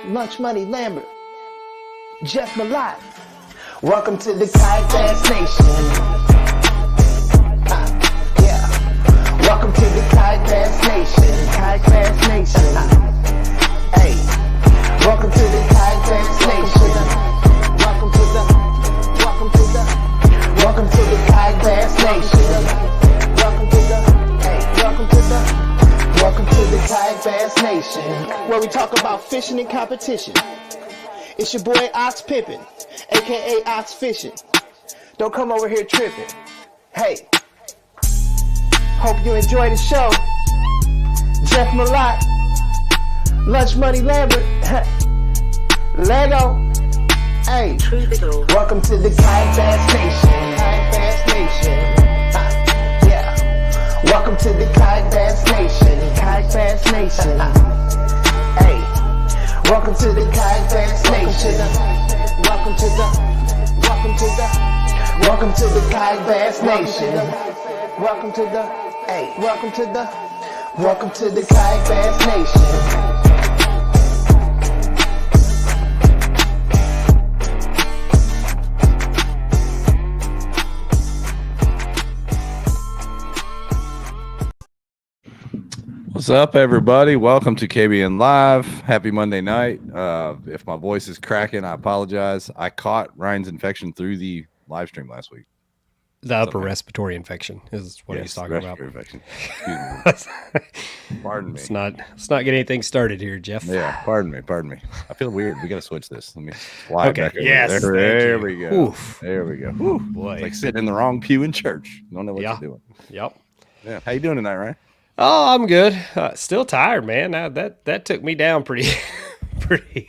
Lunch Money Lambert, Jeff Malott. Welcome to the Kayak Bass Nation. Yeah. Welcome to the Kayak Bass Nation. Kayak Bass Nation. Hey. Welcome to the Kayak Bass Nation. Welcome to the Kayak Bass Nation. Welcome to the Kayak Bass Nation, where we talk about fishing and competition. It's your boy Ox Pippin, aka Ox Fishing. Don't come over here tripping. Hey, hope you enjoy the show. Jeff Malott, Lunch Money Lambert, Lego. Hey, welcome to the Kayak Bass Nation. Kayak Bass Nation. Welcome to the Kayak Bass Nation. Kayak Bass Nation. Hey, welcome to the Kayak Bass Nation. Welcome to the Kayak Bass Nation. Welcome to the Kayak Bass Nation. What's up, everybody? Welcome to KBN Live. Happy Monday night. If my voice is cracking, I apologize. I caught Ryan's infection through the live stream last week. The upper respiratory infection is what he's talking about. Infection. Excuse me. Pardon me. Let's not get anything started here, Jeff. Yeah, pardon me. I feel weird. We got to switch this. Let me slide back over. Yes, there we go. Oof. There we go. Ooh, boy. It's like sitting in the wrong pew in church. You don't know what you're doing. Yep. Yeah. How you doing tonight, Ryan? Oh, I'm good. Still tired, man. That took me down pretty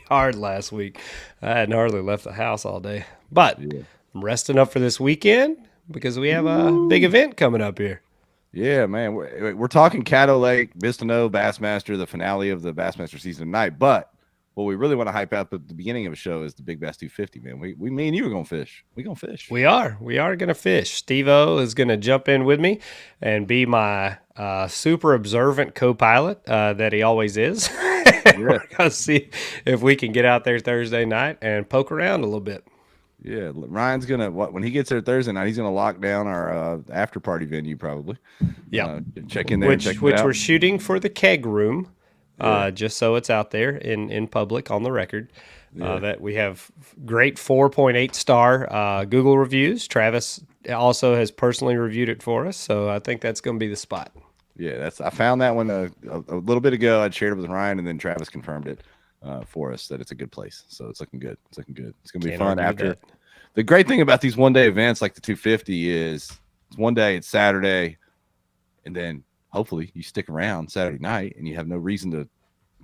hard last week. I hadn't hardly left the house all day. But I'm resting up for this weekend because we have a big event coming up here. Yeah, man. We're talking Caddo Lake, Bistano, Bassmaster, the finale of the Bassmaster season tonight. But what we really want to hype up at the beginning of a show is the Big Bass 250, man. Me and you are going to fish. We're going to fish. We are going to fish. Steve-O is going to jump in with me and be my super observant co-pilot that he always is. We're going to see if we can get out there Thursday night and poke around a little bit. Yeah, Ryan's going to, when he gets there Thursday night, he's going to lock down our after-party venue probably. Yeah. Check in there and check it out. Which we're shooting for the keg room. Just so it's out there in public on the record, that we have great 4.8 star Google reviews. Travis also has personally reviewed it for us, so I think that's going to be the spot. Yeah, I found that one a little bit ago. I shared it with Ryan, and then Travis confirmed it for us that it's a good place. So it's looking good. It's going to be fun after. The great thing about these one-day events like the 250 is it's one day, it's Saturday, and then hopefully you stick around Saturday night and you have no reason to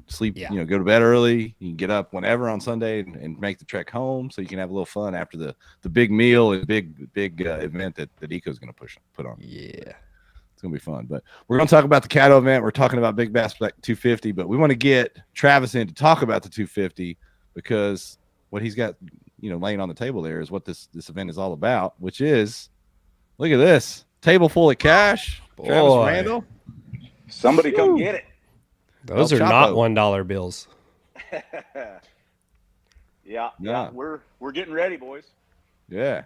sleep, go to bed early. You can get up whenever on Sunday and make the trek home so you can have a little fun after the big meal and big event that Eco's going to put on. Yeah. It's going to be fun. But we're going to talk about the Caddo event. We're talking about Big Bass 250, but we want to get Travis in to talk about the 250 because what he's got, laying on the table there is what this event is all about, which is, look at this, table full of cash. Boy. Travis Randall. Somebody come get it. Those are not $1 bills. Yeah, we're getting ready, boys. Yeah.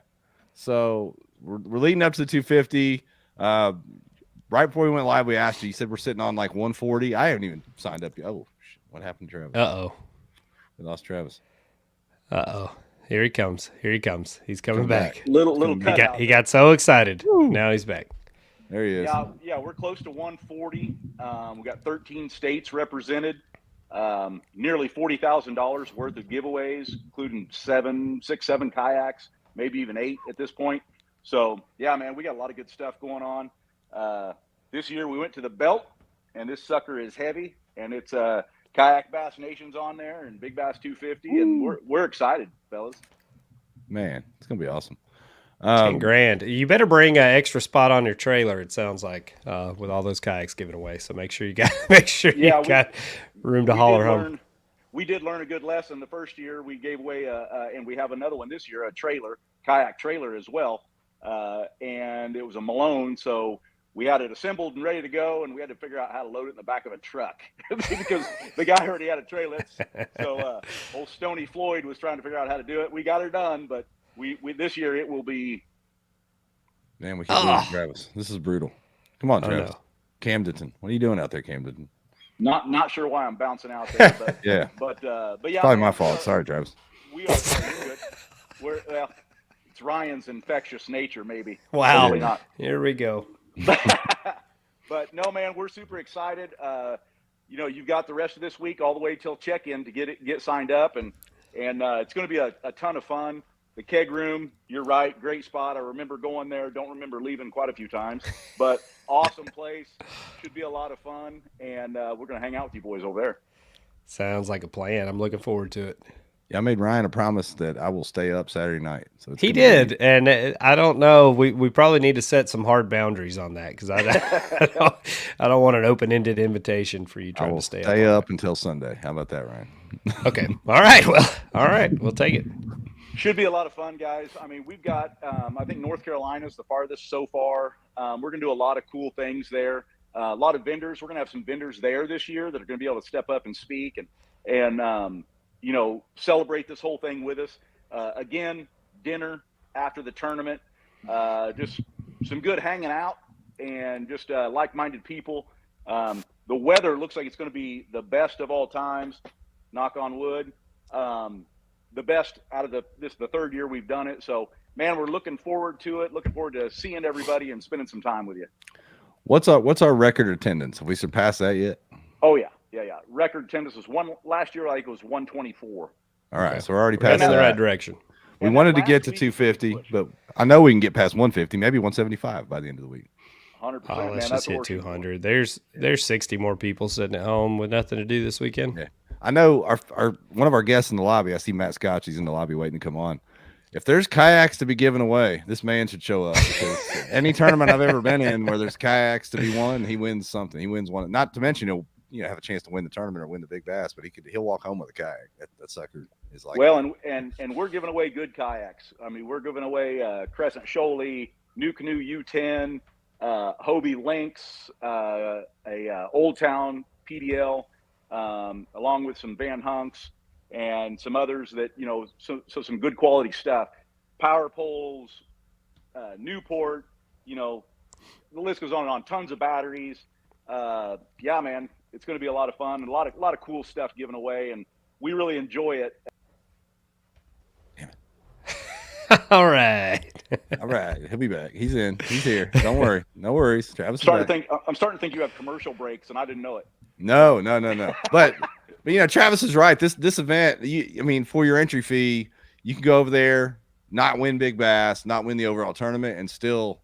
So we're leading up to the 250. Right before we went live, we asked you. You said we're sitting on like 140. I haven't even signed up yet. Oh, shit. What happened to Travis? Uh-oh. We lost Travis. Uh-oh. Here he comes. He's coming back. Little he got so excited. Woo. Now he's back. There he is. Yeah, we're close to 140. We got 13 states represented. Nearly $40,000 worth of giveaways, including 7 kayaks, maybe even 8 at this point. So, yeah, man, we got a lot of good stuff going on. This year we went to the belt, and this sucker is heavy, and it's Kayak Bass Nation's on there and Big Bass 250, and we're excited, fellas. Man, it's gonna be awesome. $10,000. You better bring an extra spot on your trailer. It sounds like with all those kayaks given away. So make sure you got got room to haul home. We did learn a good lesson the first year. We gave away and we have another one this year, a kayak trailer as well, and it was a Malone. So we had it assembled and ready to go, and we had to figure out how to load it in the back of a truck because the guy already had a trailer. So old Stony Floyd was trying to figure out how to do it. We got it done, but we this year it will be. Man, we can't lose Travis. This is brutal. Come on, Travis. No. Camdenton. What are you doing out there, Camdenton? Not sure why I'm bouncing out there, but yeah. But yeah, probably my fault. Sorry, Travis. We are good. It's Ryan's infectious nature, maybe. Wow. Hopefully not. Here we go. But no, man, we're super excited. You've got the rest of this week all the way till check-in to get signed up, and it's going to be a ton of fun. The keg room, you're right, great spot. I remember going there. Don't remember leaving quite a few times, but awesome place. Should be a lot of fun, and we're going to hang out with you boys over there. Sounds like a plan. I'm looking forward to it. Yeah, I made Ryan a promise that I will stay up Saturday night. So he did, and I don't know. We probably need to set some hard boundaries on that because I don't want an open-ended invitation for you trying to stay up until Sunday. How about that, Ryan? Okay. All right. Well, all right. We'll take it. Should be a lot of fun, guys. I mean, we've got, I think North Carolina's the farthest so far. We're going to do a lot of cool things there. A lot of vendors. We're going to have some vendors there this year that are going to be able to step up and speak and celebrate this whole thing with us. Again, dinner after the tournament, just some good hanging out and just like-minded people. The weather looks like it's going to be the best of all times, knock on wood. The best out of this is the third year we've done it. So, man, we're looking forward to it. Looking forward to seeing everybody and spending some time with you. What's our record attendance? Have we surpassed that yet? Oh yeah. Record attendance was last year. I think it was 124. All right, so we're already past in the right direction. We wanted to get to 250, but I know we can get past 150, maybe 175 by the end of the week. 100%. Oh, let's just hit 200. There's 60 more people sitting at home with nothing to do this weekend. Yeah. I know our one of our guests in the lobby. I see Matt Scotch. He's in the lobby waiting to come on. If there's kayaks to be given away, this man should show up because any tournament I've ever been in where there's kayaks to be won, he wins something. He wins one. Not to mention he'll have a chance to win the tournament or win the big bass, but he'll walk home with a kayak. That sucker is like. Well, and we're giving away good kayaks. I mean, we're giving away Crescent Shoaly, New Canoe U10, Hobie Lynx, a Old Town PDL. Along with some Van Hunks and some others that, so some good quality stuff. Power poles, Newport, the list goes on and on. Tons of batteries. Yeah, man, it's going to be a lot of fun and a lot of cool stuff given away, and we really enjoy it. All right. All right. He'll be back. He's in. He's here. Don't worry. No worries. Travis. I'm starting to think you have commercial breaks, and I didn't know it. No. But Travis is right. This event, for your entry fee, you can go over there, not win big bass, not win the overall tournament, and still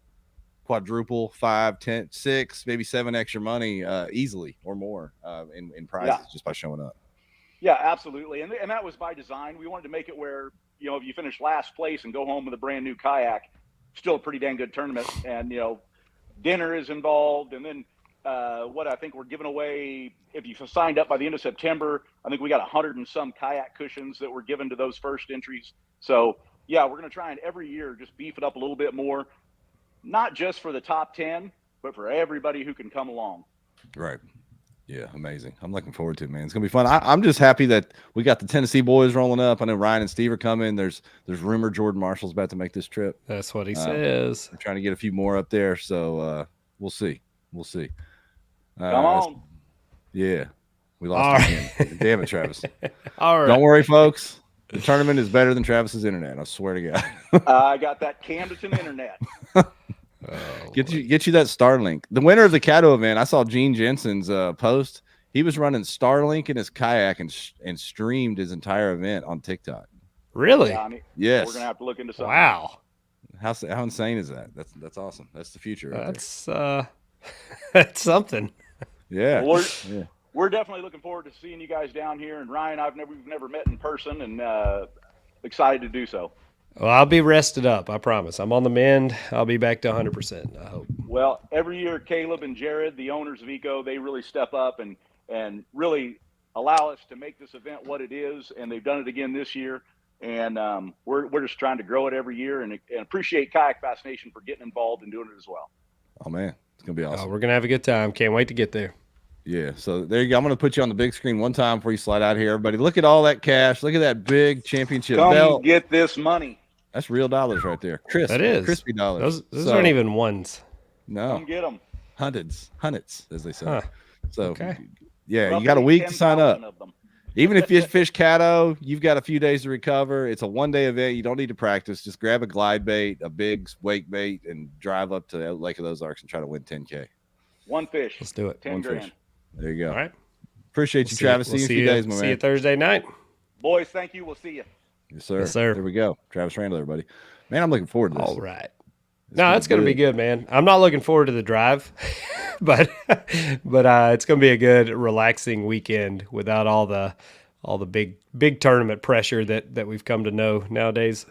quadruple 5, 10, 6, maybe 7 extra money easily or more in prizes just by showing up. Yeah, absolutely. And that was by design. We wanted to make it where, if you finish last place and go home with a brand new kayak, still a pretty dang good tournament. And, dinner is involved. And then what I think we're giving away, if you signed up by the end of September, I think we got 100 and some kayak cushions that were given to those first entries. So, yeah, we're going to try and every year just beef it up a little bit more, not just for the top 10, but for everybody who can come along. Right. Yeah, amazing. I'm looking forward to it, man. It's gonna be fun. I'm just happy that we got the Tennessee boys rolling up. I know Ryan and Steve are coming. There's rumor Jordan Marshall's about to make this trip. That's what he says. We're trying to get a few more up there, so we'll see. Come on. Yeah, we lost again. Damn it, Travis. All right. Don't worry, folks. The tournament is better than Travis's internet. I swear to God. I got that Camdenton internet. Get you that Starlink. The winner of the Caddo event, I saw Gene Jensen's post. He was running Starlink in his kayak and streamed his entire event on TikTok. Really? Yeah, yes. We're gonna have to look into something. Wow. How insane is that? That's awesome. That's the future. That's something. Yeah. Well, we're definitely looking forward to seeing you guys down here. And Ryan, we've never met in person, and excited to do so. Well, I'll be rested up. I promise. I'm on the mend. I'll be back to 100%. I hope. Well, every year, Caleb and Jared, the owners of ECO, they really step up and really allow us to make this event what it is. And they've done it again this year. And we're just trying to grow it every year and appreciate Kayak Bass Nation for getting involved and doing it as well. Oh, man. It's gonna be awesome. We're gonna have a good time. Can't wait to get there. Yeah, so there you go. I'm going to put you on the big screen one time before you slide out here. Everybody, look at all that cash. Look at that big championship belt. Get this money. That's real dollars right there. Crisp. That is. Crispy dollars. Those aren't even ones. No. Come get them. Hundreds, as they say. Huh. So, Okay. yeah, Roughly you got a week to sign up. 10,000 of them. Even if you fish Caddo, you've got a few days to recover. It's a one-day event. You don't need to practice. Just grab a glide bait, a big wake bait, and drive up to Lake of the Ozarks and try to win 10K. One fish. Let's do it. 10 grand. There you go. All right. Appreciate you, Travis. See you in a few days, my man. See you Thursday night. Boys, thank you. We'll see you. Yes, sir. Yes, sir. There we go. Travis Randall, everybody. Man, I'm looking forward to this. All right. No, it's going to be good, man. I'm not looking forward to the drive, but it's going to be a good, relaxing weekend without all the big tournament pressure that we've come to know nowadays.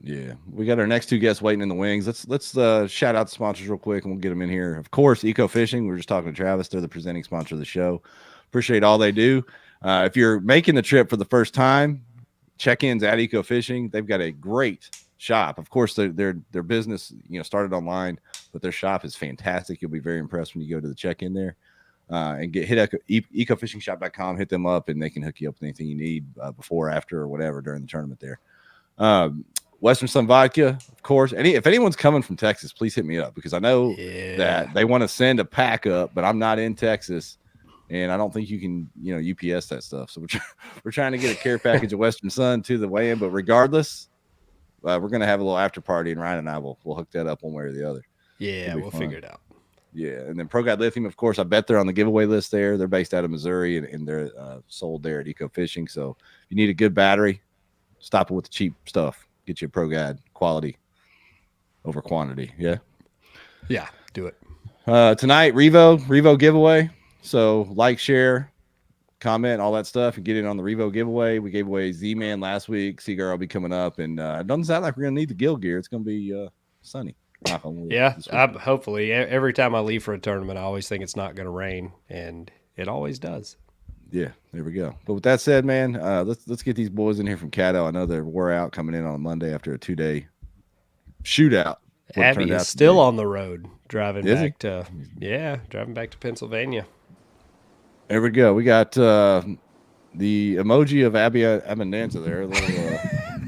Yeah, we got our next two guests waiting in the wings. Let's shout out the sponsors real quick, and we'll get them in here. Of course, Eco Fishing. We were just talking to Travis. They're the presenting sponsor of the show. Appreciate all they do. If you're making the trip for the first time, check-ins at Eco Fishing. They've got a great shop. Of course, their business started online, but their shop is fantastic. You'll be very impressed when you go to the check-in there. And hit ecofishingshop.com. Hit them up, and they can hook you up with anything you need before, after, or whatever during the tournament there. Western Son Vodka, of course. If anyone's coming from Texas, please hit me up, because I know that they want to send a pack up, but I'm not in Texas, and I don't think you can, UPS that stuff. So we're trying to get a care package of Western Son to the weigh-in. But regardless, we're going to have a little after party, and Ryan and I will hook that up one way or the other. Yeah, we'll figure it out. Yeah, and then Pro Guide Lithium, of course. I bet they're on the giveaway list there. They're based out of Missouri, and they're sold there at Eco Fishing. So if you need a good battery, stop it with the cheap stuff. Get you a Pro Guide, quality over quantity. Yeah, do it. Tonight, Revo giveaway. So like, share, comment, all that stuff, and get in on the Revo giveaway. We gave away Z-Man last week. Seaguar will be coming up, and it doesn't sound like we're gonna need the Gill gear. It's gonna be sunny. Yeah, hopefully. Every time I leave for a tournament, I always think it's not going to rain, and it always does. Yeah, there we go. But with that said, man, let's get these boys in here from Caddo. I know they're wore out coming in on a Monday after a 2-day shootout. Abby is still on the road driving back to Pennsylvania. There we go. We got the emoji of Abby Abundanza there, a little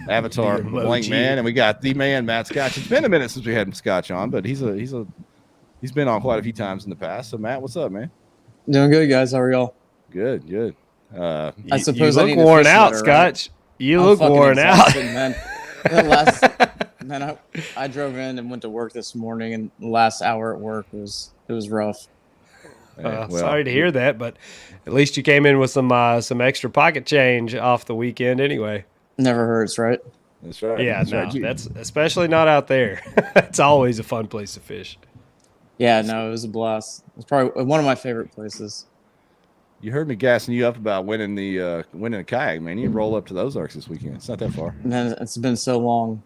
avatar blank man, and we got the man Matt Scotch. It's been a minute since we had Scotch on, but he's been on quite a few times in the past. So Matt, what's up, man? Doing good, guys. How are y'all? Good. I suppose you I look need to worn fish out, better, Scotch. Right? You I'm look fucking worn out. exhausted, man. I drove in and went to work this morning, and the last hour at work was rough. Sorry to hear that, but at least you came in with some extra pocket change off the weekend anyway. Never hurts, right? That's right. Yeah, that's especially not out there. It's always a fun place to fish. Yeah, no, it was a blast. It's probably one of my favorite places. You heard me gassing you up about winning a kayak, man. You roll up to the Ozarks this weekend. It's not that far. Man, it's been so long.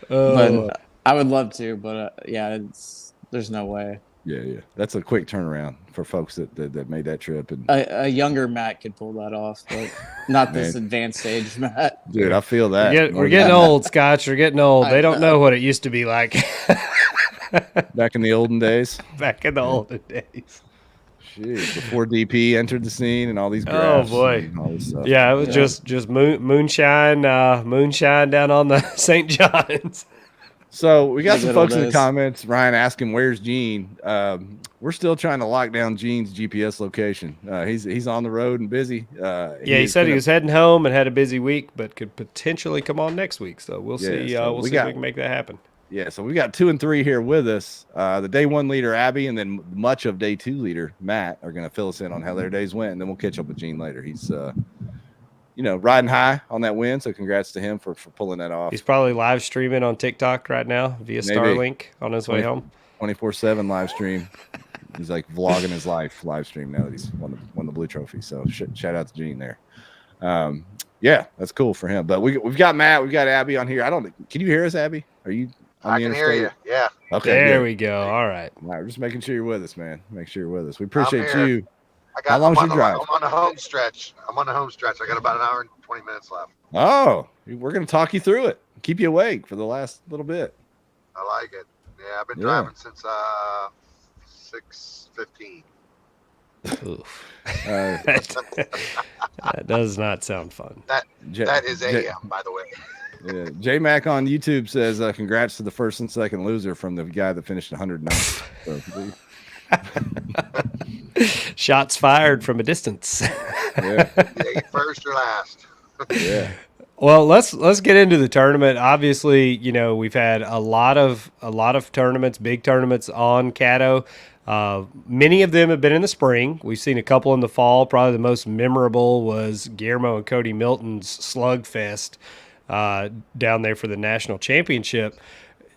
But I would love to, but there's no way. Yeah. That's a quick turnaround for folks that made that trip. And A younger Matt could pull that off, but not this advanced age Matt. Dude, I feel that. We're getting old, Scotch. We're getting old. They don't know what it used to be like. Back in the olden days. Back in the olden days. Jeez, before DP entered the scene and all these graphs. Oh boy. And all this stuff. Yeah, it was just moonshine down on the St. John's. So we got some folks in the comments, Ryan, asking where's Gene. We're still trying to lock down Gene's GPS location. He's on the road and busy. He said he was heading home and had a busy week, but could potentially come on next week. So we'll see. We'll see if we can make that happen. Yeah, so we got 2 and 3 here with us. The day 1 leader, Abby, and then much of day 2 leader, Matt, are going to fill us in on how their days went, and then we'll catch up with Gene later. He's riding high on that win, so congrats to him for pulling that off. He's probably live streaming on TikTok right now via Starlink on his way home. 24/7 live stream. He's like vlogging his live stream now that he's won the blue trophy. So shout out to Gene there. Yeah, that's cool for him. But we've got Matt, we've got Abby on here. Can you hear us, Abby? Are you on I the can interstate? hear you. Yeah. Okay. There we go. All right. We're just making sure you're with us, man. Make sure you're with us. We appreciate here. you. How long should you drive? I'm on the home stretch. I got about an hour and 20 minutes left. Oh, we're going to talk you through it. Keep you awake for the last little bit. I like it. Yeah, I've been driving since 6:15. Oof. That does not sound fun. That is AM, by the way. Yeah, J Mac on YouTube says, "Congrats to the first and second loser from the guy that finished 109." So, shots fired from a distance. Yeah. First or last. Yeah. Well, let's get into the tournament. Obviously, we've had a lot of tournaments, big tournaments on Caddo. Many of them have been in the spring. We've seen a couple in the fall. Probably the most memorable was Guillermo and Cody Milton's Slugfest down there for the national championship.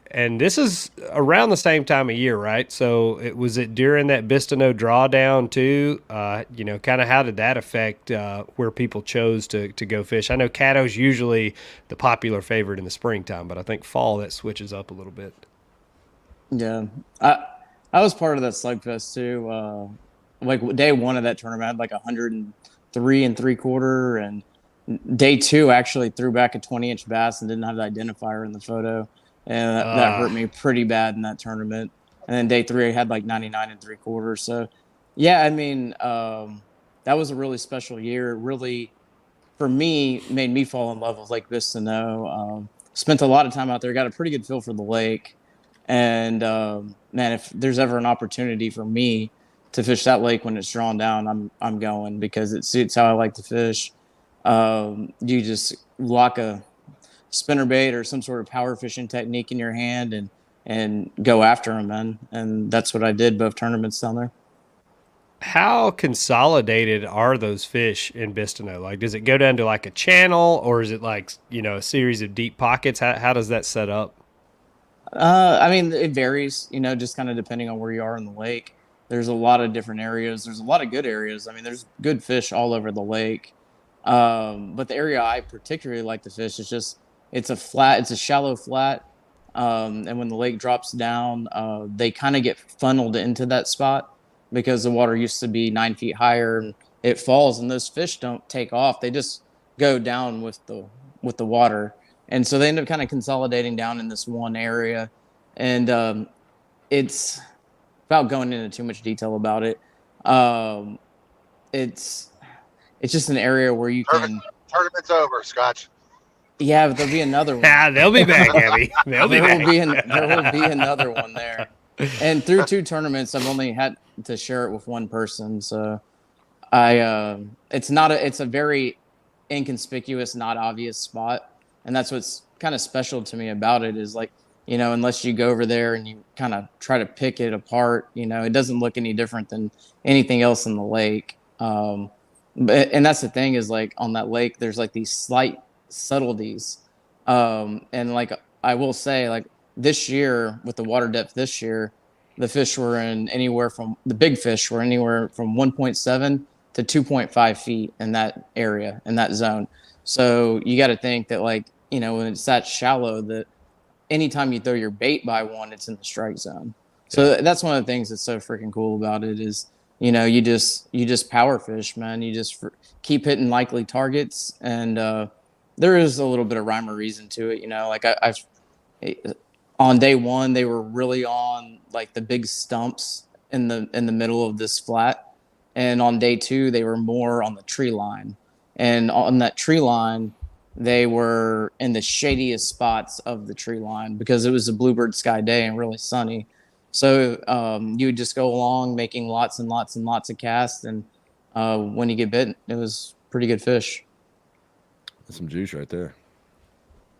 And this is around the same time of year, right? So was it during that Bistineau drawdown too? Kind of how did that affect where people chose to go fish? I know Caddo's usually the popular favorite in the springtime, but I think fall that switches up a little bit. Yeah, I was part of that Slugfest too. Like day one of that tournament, I had like 103 3/4, and day two actually threw back a 20-inch bass and didn't have the identifier in the photo. And that hurt me pretty bad in that tournament. And then day three, I had like 99 3/4. So, yeah, I mean, that was a really special year. It really, for me, made me fall in love with Lake Bistineau. Spent a lot of time out there, got a pretty good feel for the lake. And, man, if there's ever an opportunity for me to fish that lake when it's drawn down, I'm going, because it suits how I like to fish. You just lock a spinnerbait or some sort of power fishing technique in your hand and go after them, man. And that's what I did both tournaments down there. How consolidated are those fish in Bistineau? Like, does it go down to like a channel, or is it like, a series of deep pockets? How does that set up? I mean, it varies, just kind of depending on where you are in the lake. There's a lot of different areas. There's a lot of good areas. I mean, there's good fish all over the lake. But the area I particularly like to fish is just, it's a shallow flat. And when the lake drops down, they kind of get funneled into that spot because the water used to be 9 feet higher, and it falls, and those fish don't take off. They just go down with the water. And so they end up kind of consolidating down in this one area. And, it's, without going into too much detail about it, it's just an area where you can. Tournament's over, Scotch. Yeah, but there'll be another one. Yeah, they'll be back, Abby. There will be another one there. And through two tournaments, I've only had to share it with one person. So it's a very inconspicuous, not obvious spot. And that's what's kind of special to me about it is, like, unless you go over there and you kind of try to pick it apart, it doesn't look any different than anything else in the lake. And that's the thing is, like, on that lake, there's like these slight subtleties. And like, I will say, like, this year with the water depth this year, the fish were the big fish were anywhere from 1.7 to 2.5 feet in that area, in that zone. So you got to think that, like, when it's that shallow, that anytime you throw your bait by one, it's in the strike zone. So that's one of the things that's so freaking cool about it is, you just power fish, man. You just keep hitting likely targets. And there is a little bit of rhyme or reason to it. Like I've on day one, they were really on like the big stumps in the middle of this flat. And on day two, they were more on the tree line. And on that tree line, they were in the shadiest spots of the tree line because it was a bluebird sky day and really sunny. So you would just go along making lots and lots and lots of casts. And when you get bitten, it was pretty good fish. That's some juice right there.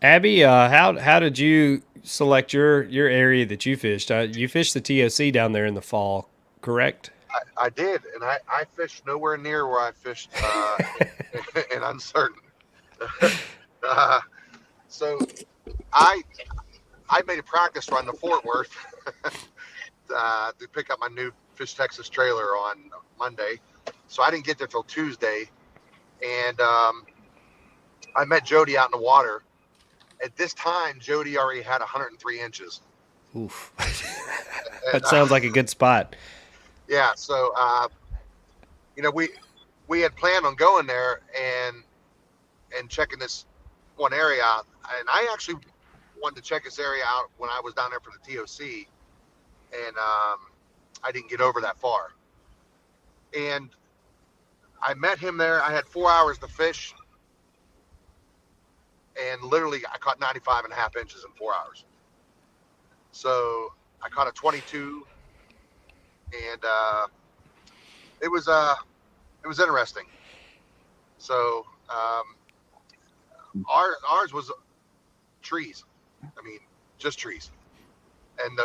Abby, how did you select your area that you fished? You fished the TOC down there in the fall, correct? I did, and I fished nowhere near where I fished in Uncertain. So I made a practice run to Fort Worth to pick up my new Fish Texas trailer on Monday. So I didn't get there till Tuesday, and I met Jody out in the water. At this time, Jody already had 103 inches. Oof. That sounds like a good spot. Yeah, so we had planned on going there and checking this one area out, and I actually wanted to check this area out when I was down there for the TOC, and I didn't get over that far. And I met him there. I had 4 hours to fish, and literally I caught 95.5 inches in 4 hours. So I caught a 22, and it was interesting. So ours was trees. I mean, just trees. And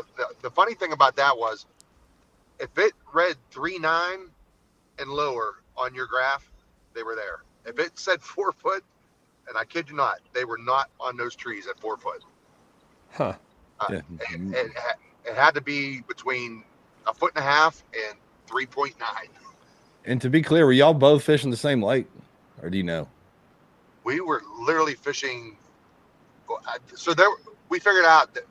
the funny thing about that was, if it read 3.9 and lower on your graph, they were there. If it said 4 foot, and I kid you not, they were not on those trees at 4 foot. Huh. It had to be between 1.5 foot and 3.9. And to be clear, were y'all both fishing the same lake, or do you know? We were literally fishing. So we figured out that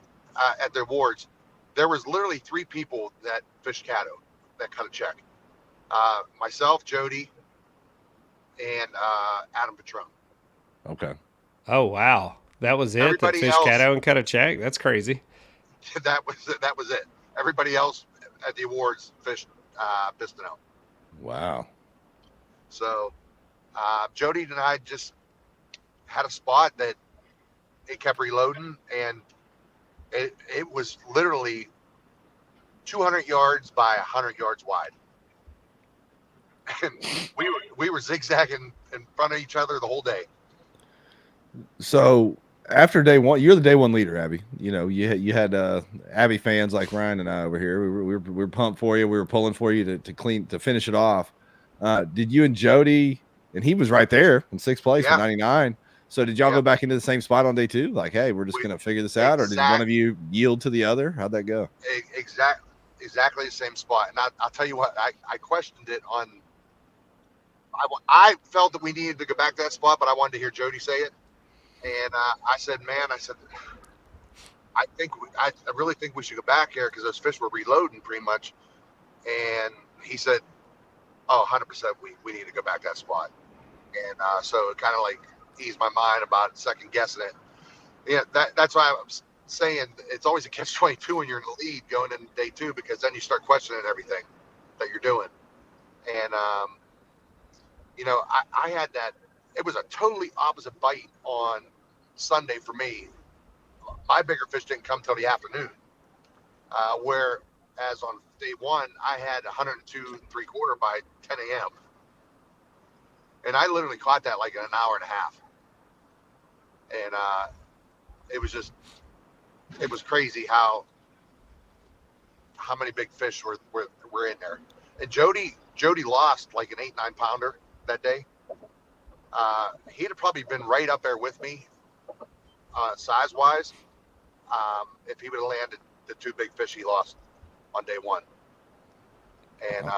at the awards, there was literally 3 people that fished Caddo that cut a check. Myself, Jody, and Adam Patron. Okay. Oh wow, that was it. That fished Caddo and cut a check. That's crazy. That was it. Everybody else at the awards fished Pistino. Wow. So Jody and I just had a spot that it kept reloading, and it was literally 200 yards by 100 yards wide. And we were zigzagging in front of each other the whole day. So after day one, you're the day one leader, Abby. You know, you had Abby fans like Ryan and I over here. We were pumped for you. We were pulling for you to finish it off. Did you and Jody, and he was right there in 6th place for 99. So did y'all go back into the same spot on day 2? Like, hey, we're just going to figure this out, or did one of you yield to the other? How'd that go? Exactly the same spot. And I'll tell you what, I questioned it on. I felt that we needed to go back to that spot, but I wanted to hear Jody say it. And I said, I really think we should go back here because those fish were reloading pretty much. And he said, oh, 100%, we need to go back to that spot. And so it kind of like eased my mind about second guessing it. Yeah, that's why I was saying it's always a catch-22 when you're in the lead going into day 2, because then you start questioning everything that you're doing. And, I had that. It was a totally opposite bite on Sunday for me. My bigger fish didn't come till the afternoon. Whereas on day 1, I had 102 3/4 by 10 a.m. And I literally caught that like in an hour and a half. And it was crazy how many big fish were in there. And Jody lost like an 8-9 pounder that day. He'd have probably been right up there with me size wise if he would have landed the 2 big fish he lost on day 1. And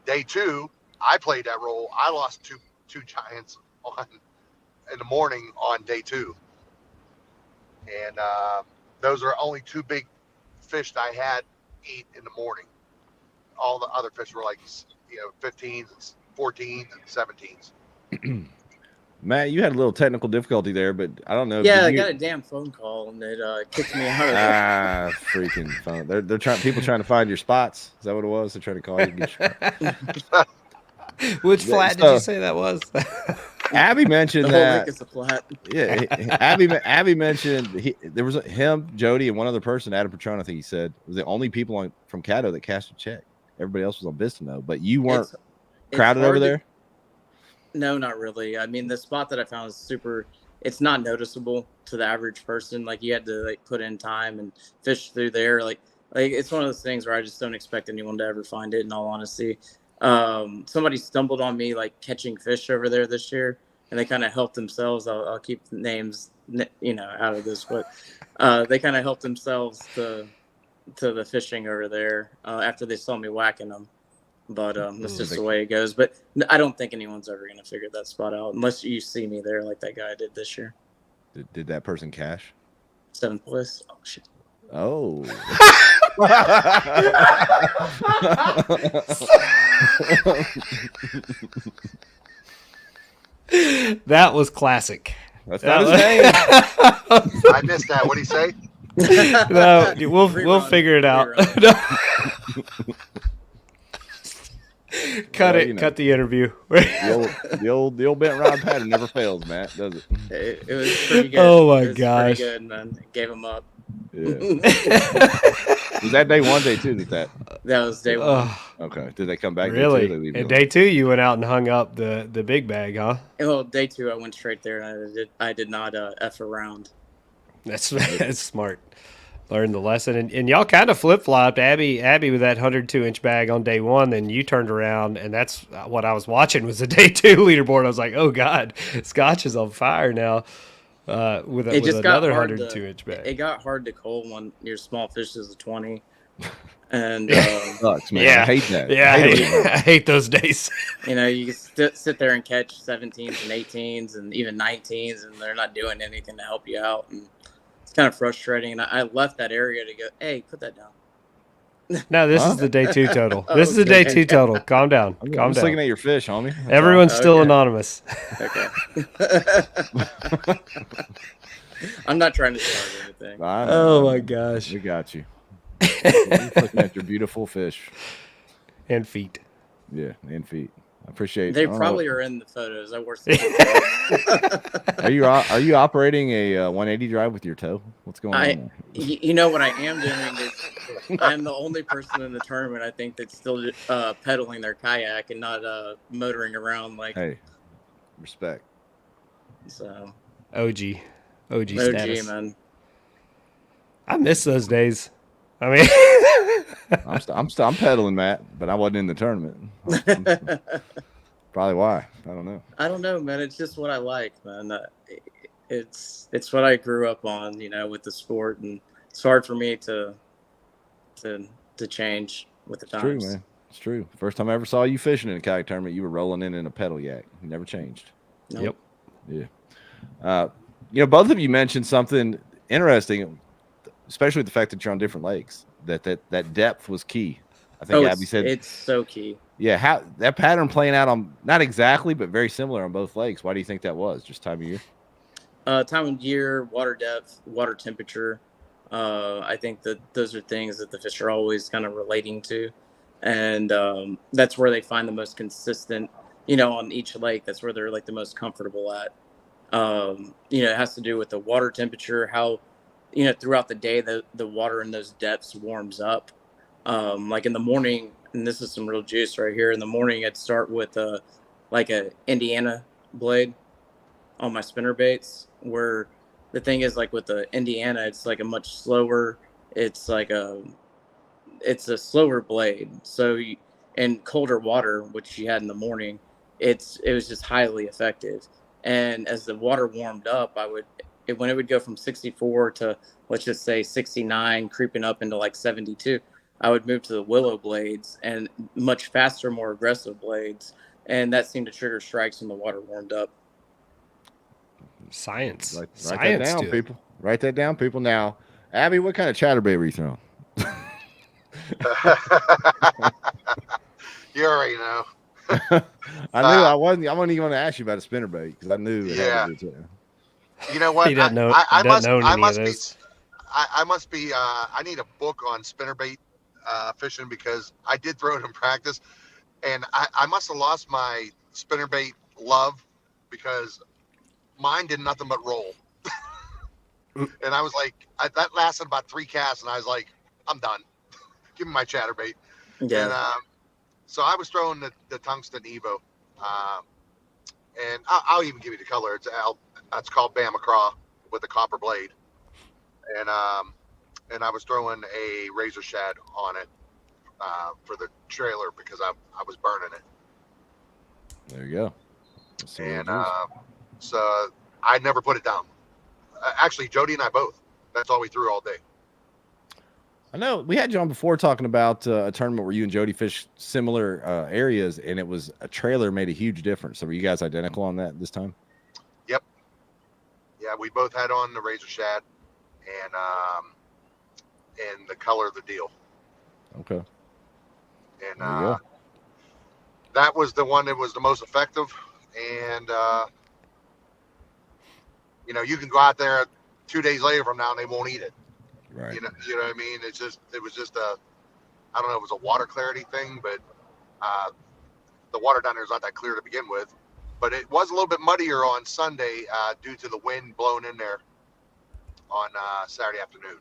day 2, I played that role. I lost two giants in the morning on day 2. And those are only 2 big fish that I had eat in the morning. All the other fish were like 15s and 14s and 17s. Matt, you had a little technical difficulty there, but I don't know. Yeah, I got a damn phone call and it kicked me out of there. Freaking phone! They're people trying to find your spots. Is that what it was? They're trying to call you. Which flat did you say that was? Abby mentioned the that. whole lake is a flat. Yeah, Abby mentioned there was him, Jody, and one other person, Adam Patron, I think he said, was the only people from Caddo that cashed a check. Everybody else was on Bistino, but you weren't crowded over there. No, not really. I mean, the spot that I found is super. It's not noticeable to the average person. Like you had to put in time and fish through there. Like it's one of those things where I just don't expect anyone to ever find it. In all honesty, somebody stumbled on me catching fish over there this year, and they kind of helped themselves. I'll keep the names out of this, but they kind of helped themselves to the fishing over there after they saw me whacking them. But that's just the way it goes. But I don't think anyone's ever going to figure that spot out unless you see me there like that guy did this year. Did that person cash? 7th place. Oh, shit. Oh. That was classic. That's not his name. I missed that. What did he say? No, we'll figure it out. Cut Well, it. you know. Cut the interview. The old bent rod pattern never fails, Matt, does it? It was pretty good. Oh my it was gosh. pretty good, man. Gave him up. Yeah. Was that day 1, day 2? That was day one. okay. Did they come back? Really? Day 2, or they leave you And alone? day 2, you went out and hung up the big bag, huh? Well, day 2, I went straight there, and I did not f around. That's smart. Learned the lesson, and y'all kind of flip flopped. Abby with that 102-inch bag on day 1, then you turned around, and that's what I was watching was the day 2 leaderboard. I was like, oh god, Scotch is on fire now. With another 102-inch bag. It got hard to cull when your small fish is a 20, and Sucks, man. Yeah. I hate that. Yeah, I hate those days. you sit there and catch 17s and 18s and even 19s, and they're not doing anything to help you out, and it's kind of frustrating. And I left that area to go, hey, put that down. No, this is the day 2 total. This is the day 2 total. Calm down. I'm Calm just down. looking at your fish, homie. That's Everyone's all. still Okay. anonymous. Okay. I'm not trying to start anything. all. I know. Oh my gosh. We got you. Just looking at your beautiful fish. And feet. Yeah, and feet. I appreciate. They I don't know probably are in the photos. I wore some. Are you operating a 180 drive with your toe? What's going on there? You know what I am doing is I'm the only person in the tournament I think that's still pedaling their kayak and not motoring around like. Hey, respect. So. OG status. Man. I miss those days. I mean, I'm pedaling, Matt, but I wasn't in the tournament. Probably why. I don't know. I don't know, man. It's just what I like, man. It's what I grew up on, with the sport, and it's hard for me to change with the It's times. true, man. It's true. First time I ever saw you fishing in a kayak tournament, you were rolling in a pedal yak. You never changed. Nope. Yep. Yeah. Both of you mentioned something interesting, especially the fact that you're on different lakes. That depth was key. I think Abby said it's so key. Yeah, how that pattern playing out on not exactly, but very similar on both lakes. Why do you think that was? Just time of year? Time of year, water depth, water temperature. I think that those are things that the fish are always kind of relating to, and that's where they find the most consistent. On each lake, that's where they're like the most comfortable at. It has to do with the water temperature, how throughout the day the water in those depths warms up. Like in the morning, and this is some real juice right here. In the morning, I'd start with like a Indiana blade on my spinner baits, where the thing is, like with the Indiana, it's like a much slower, it's a slower blade. So in colder water, which you had in the morning, it was just highly effective. And as the water warmed up, when it would go from 64 to, let's just say 69, creeping up into like 72, I would move to the willow blades and much faster, more aggressive blades. And that seemed to trigger strikes when the water warmed up. Science. Write Science that down, to it. people. Write that down, people. Now, Abby, what kind of chatterbait were you throwing? You already know. I knew I wasn't even going to ask you about a spinnerbait because I knew. Yeah. It You know what? He doesn't know. I Doesn't know any of must be. this. I must be. I need a book on spinnerbait fishing because I did throw it in practice, and I must have lost my spinnerbait love because mine did nothing but roll. And I was like, that lasted about 3 casts, and I was like, I'm done. Give me my chatterbait. Yeah. And so I was throwing the tungsten Evo, and I'll even give you the color. It's called Bama Craw with a copper blade, and I was throwing a razor shad on it for the trailer because I was burning it. There you go. And so I never put it down. Actually, Jody and I both. That's all we threw all day. I know we had you on before talking about a tournament where you and Jody fished similar areas, and it was a trailer made a huge difference. So were you guys identical on that this time? Yep. Yeah, we both had on the razor shad, and the color of the deal. Okay. And There you go. that was the one that was the most effective. And You know, you can go out there 2 days later from now and they won't eat it. Right. You know what I mean? It was just I don't know, it was a water clarity thing, but the water down there is not that clear to begin with. But it was a little bit muddier on Sunday due to the wind blowing in there on Saturday afternoon.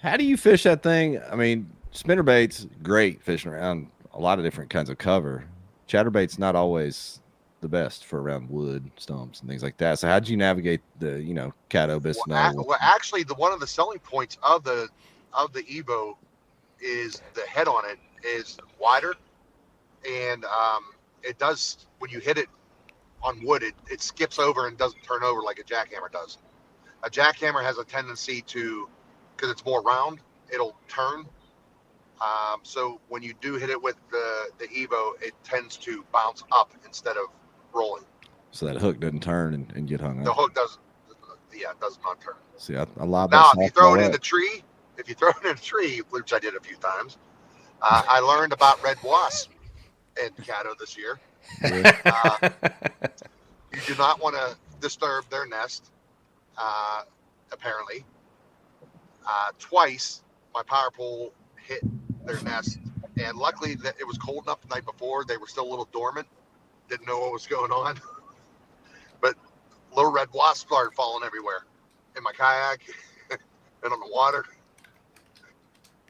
How do you fish that thing? I mean, spinnerbait's great fishing around a lot of different kinds of cover. Chatterbait's not always the best for around wood, stumps, and things like that. So how did you navigate the, Caddo, Bisno? Well, actually, one of the selling points of the Evo is the head on it is wider, and it does, when you hit it on wood, it skips over and doesn't turn over like a jackhammer does. A jackhammer has a tendency to, because it's more round, it'll turn. So when you do hit it with the Evo, it tends to bounce up instead of rolling. So that hook doesn't turn and get hung up. The hook does not turn. See, I lob Now, that if you throw it softball in the tree, which I did a few times, I learned about red wasps in Caddo this year. Yeah. You do not want to disturb their nest, apparently. Twice, my power pole hit their nest, and luckily that it was cold enough the night before. They were still a little dormant, didn't know what was going on. But little red wasps started falling everywhere in my kayak and on the water.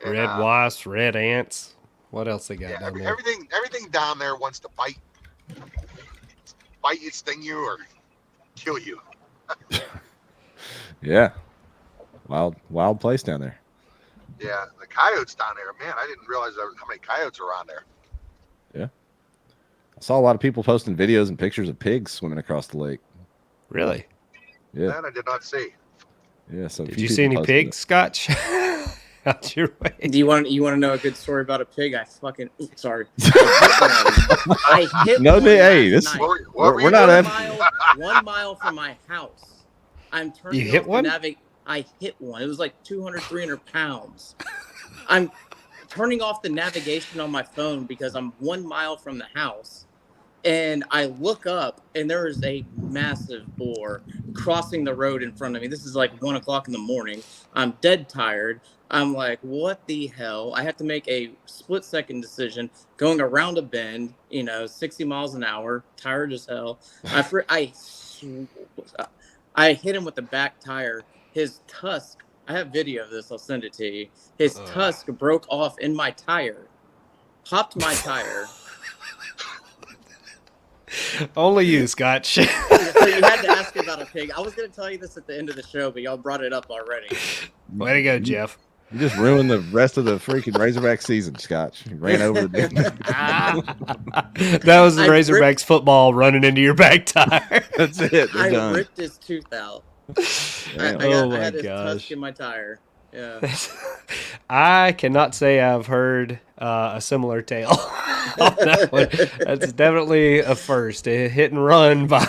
And, Red wasps, red ants. What else they got down there? Everything down there wants to bite you, sting you, or kill you. Yeah. Wild place down there. Yeah, the coyotes down there, man, I didn't realize how many coyotes are around there. Yeah. I saw a lot of people posting videos and pictures of pigs swimming across the lake. Really? Yeah. That I did not see. Yeah. So Did you see any pigs, Scotch? Out your way. Do you want to know a good story about a pig? Sorry. I hit No, one hey, last this night. we're not at 1 mile from my house. I'm turning. You hit one? I hit one. It was like 200, 300 pounds. I'm turning off the navigation on my phone because I'm 1 mile from the house. And I look up, and there is a massive boar crossing the road in front of me. This is like 1 o'clock in the morning. I'm dead tired. I'm like, what the hell? I have to make a split-second decision going around a bend, 60 miles an hour, tired as hell. I hit him with the back tire. His tusk, I have video of this. I'll send it to you. His tusk broke off in my tire, popped my tire. Only you, Scotch. So you had to ask about a pig. I was going to tell you this at the end of the show, but y'all brought it up already. Way to go, Jeff. You just ruined the rest of the freaking Razorback season, Scotch. You ran over the That was the Razorbacks football running into your back tire. That's it. I Done. ripped his tooth out. I had his tusk in my tire. Yeah. I cannot say I've heard a similar tale on that one. That's definitely a first. A hit and run by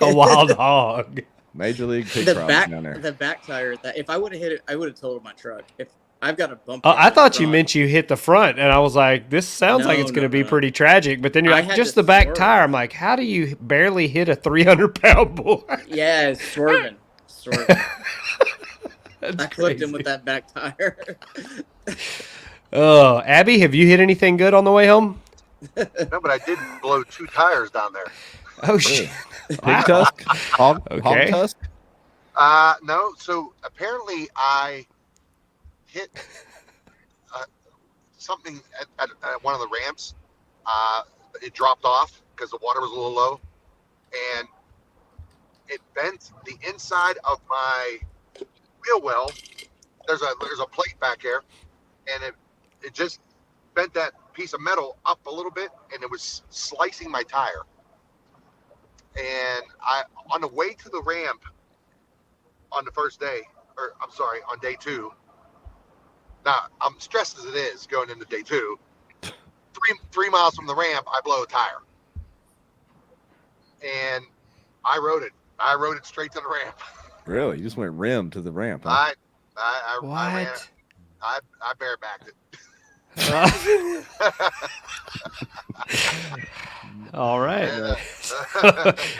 a wild hog. Major League Pig The problem down there. back tire. If I would have hit it, I would have totaled my truck. If I've got a bump. I thought you meant you hit the front, and I was like, this sounds like it's going to be no. pretty tragic. But then you're I like, had just to the back swerve. tire. I'm like, how do you barely hit a 300-pound boy? Yeah, it's swerving. I clipped him with that back tire. Oh, Abby, have you hit anything good on the way home? No, but I did blow 2 tires down there. Oh, shit. Pig tusk? Hog tusk? No. So apparently I hit something at one of the ramps. It dropped off because the water was a little low, and it bent the inside of my wheel well. There's a plate back there, and it just bent that piece of metal up a little bit, and it was slicing my tire. And on the way to the ramp on the first day, on day 2. Now I'm stressed as it is going into day 2. 3 miles from the ramp, I blow a tire, and I rode it. I rode it straight to the ramp. Really? You just went rim to the ramp, huh? I ran. What? I barebacked it. All right. And,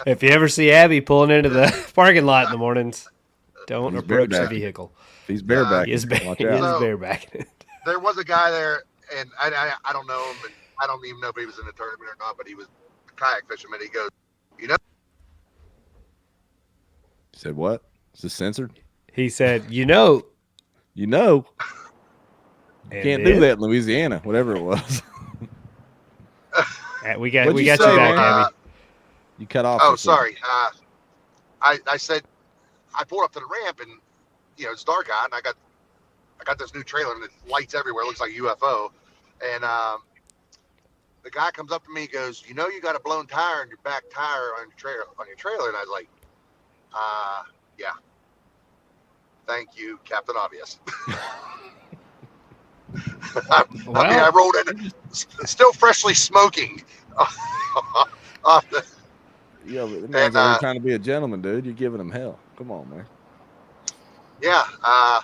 If you ever see Abby pulling into the parking lot in the mornings, don't He's approach the bareback. vehicle. If he's bareback, He is, watch he is out. bareback. There was a guy there, and I don't know him, and I don't even know if he was in the tournament or not, but he was a kayak fisherman. He goes, you know, He said what? Is this censored? He said, you know. You know, And can't then- do that in Louisiana, whatever it was. We got What'd you you back, say, man? Abby. You cut off. oh, for a second. sorry. I said, I pulled up to the ramp, and it's dark out, and I got this new trailer, and it lights everywhere. It looks like a UFO. And the guy comes up to me, and goes, you got a blown tire on your back tire on your trailer, and I was like, yeah. Thank you, Captain Obvious. I rolled in, still freshly smoking. Off the, Yeah, but the man's over trying to be a gentleman, dude. You're giving him hell. Come on, man. yeah, I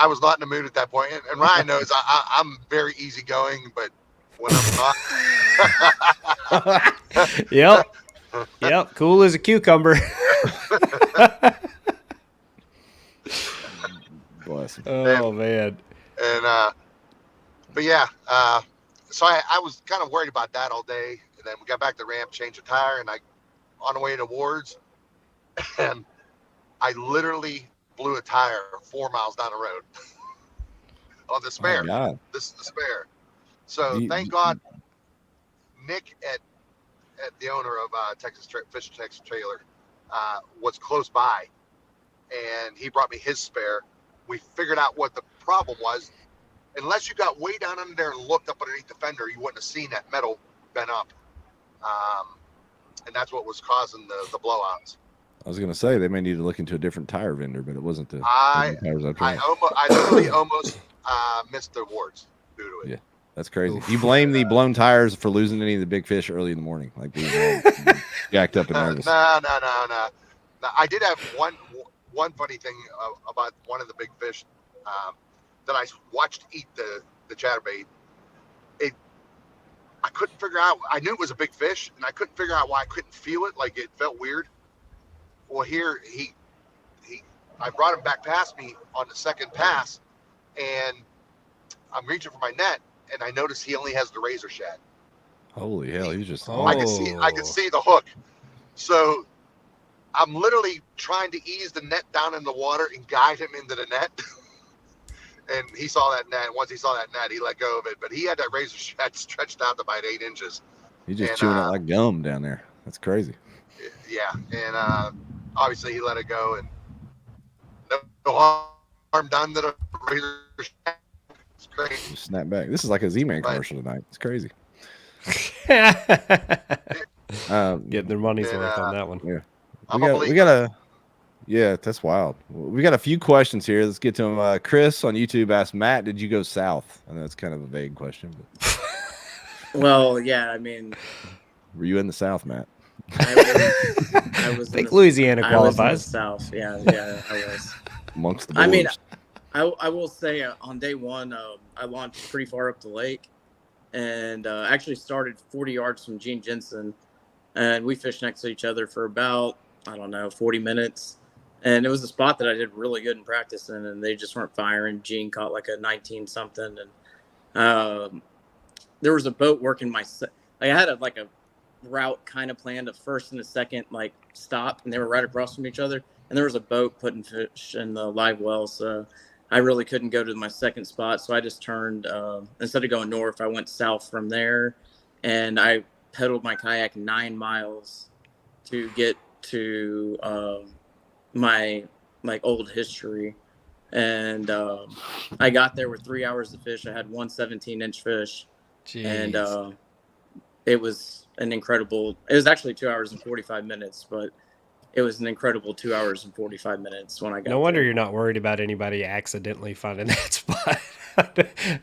was not in the mood at that point, and Ryan knows I'm very easygoing, but when I'm not, Yep, cool as a cucumber. Bless him. Oh man. and but yeah, so I was kind of worried about that all day, and then we got back to the ramp, changed the tire, and on the way to Ward's, and I literally blew a tire 4 miles down the road on the spare. Oh, God. This is the spare. So thank God, Nick at the owner of Fish Texas Trailer was close by, and he brought me his spare. We figured out what the problem was. Unless you got way down under there and looked up underneath the fender, you wouldn't have seen that metal bent up, and that's what was causing the blowouts. I was gonna say they may need to look into a different tire vendor, but it wasn't the tires up there. I literally almost missed the awards due to it. Yeah, that's crazy. You blame the blown tires for losing any of the big fish early in the morning, like being jacked up and nervous. No. I did have one funny thing about one of the big fish that I watched eat the chatterbait. I couldn't figure out. I knew it was a big fish, and I couldn't figure out why I couldn't feel it. Like it felt weird. Well, here I brought him back past me on the second pass, and I'm reaching for my net, and I notice he only has the razor shad. Holy hell, he's just. I could see the hook. So I'm literally trying to ease the net down in the water and guide him into the net. And he saw that net. Once he saw that net, he let go of it. But he had that razor shad stretched out to about 8 inches. He's just chewing it like gum down there. That's crazy. Yeah, and obviously he let it go, and no harm done to the razor shad. It's crazy. Just snap back. This is like a Z-Man commercial tonight. It's crazy. Getting their money's worth on that one. Yeah, we got a. Yeah, that's wild. We got a few questions here. Let's get to them. Chris on YouTube asked, Matt, did you go south? I know it's kind of a vague question. But... Well, yeah, I mean, were you in the south, Matt? I was. I think Louisiana qualifies. I was in the south. Yeah, I was. Amongst the boys. I mean, I will say on day one, I launched pretty far up the lake, and actually started 40 yards from Gene Jensen, and we fished next to each other for about 40 minutes. And it was a spot that I did really good in practice in, and they just weren't firing. Gene caught like a 19 something, and there was a boat working I had a route kind of planned, a first and a second stop, and they were right across from each other. And there was a boat putting fish in the live well, so I really couldn't go to my second spot. So I just turned instead of going north, I went south from there, and I pedaled my kayak 9 miles to get to my old history, and I got there with 3 hours of fish. I had one 17-inch fish. Jeez. And it was it was actually 2 hours and 45 minutes, but it was an incredible 2 hours and 45 minutes when I got No wonder there. you're not worried about anybody accidentally finding that spot.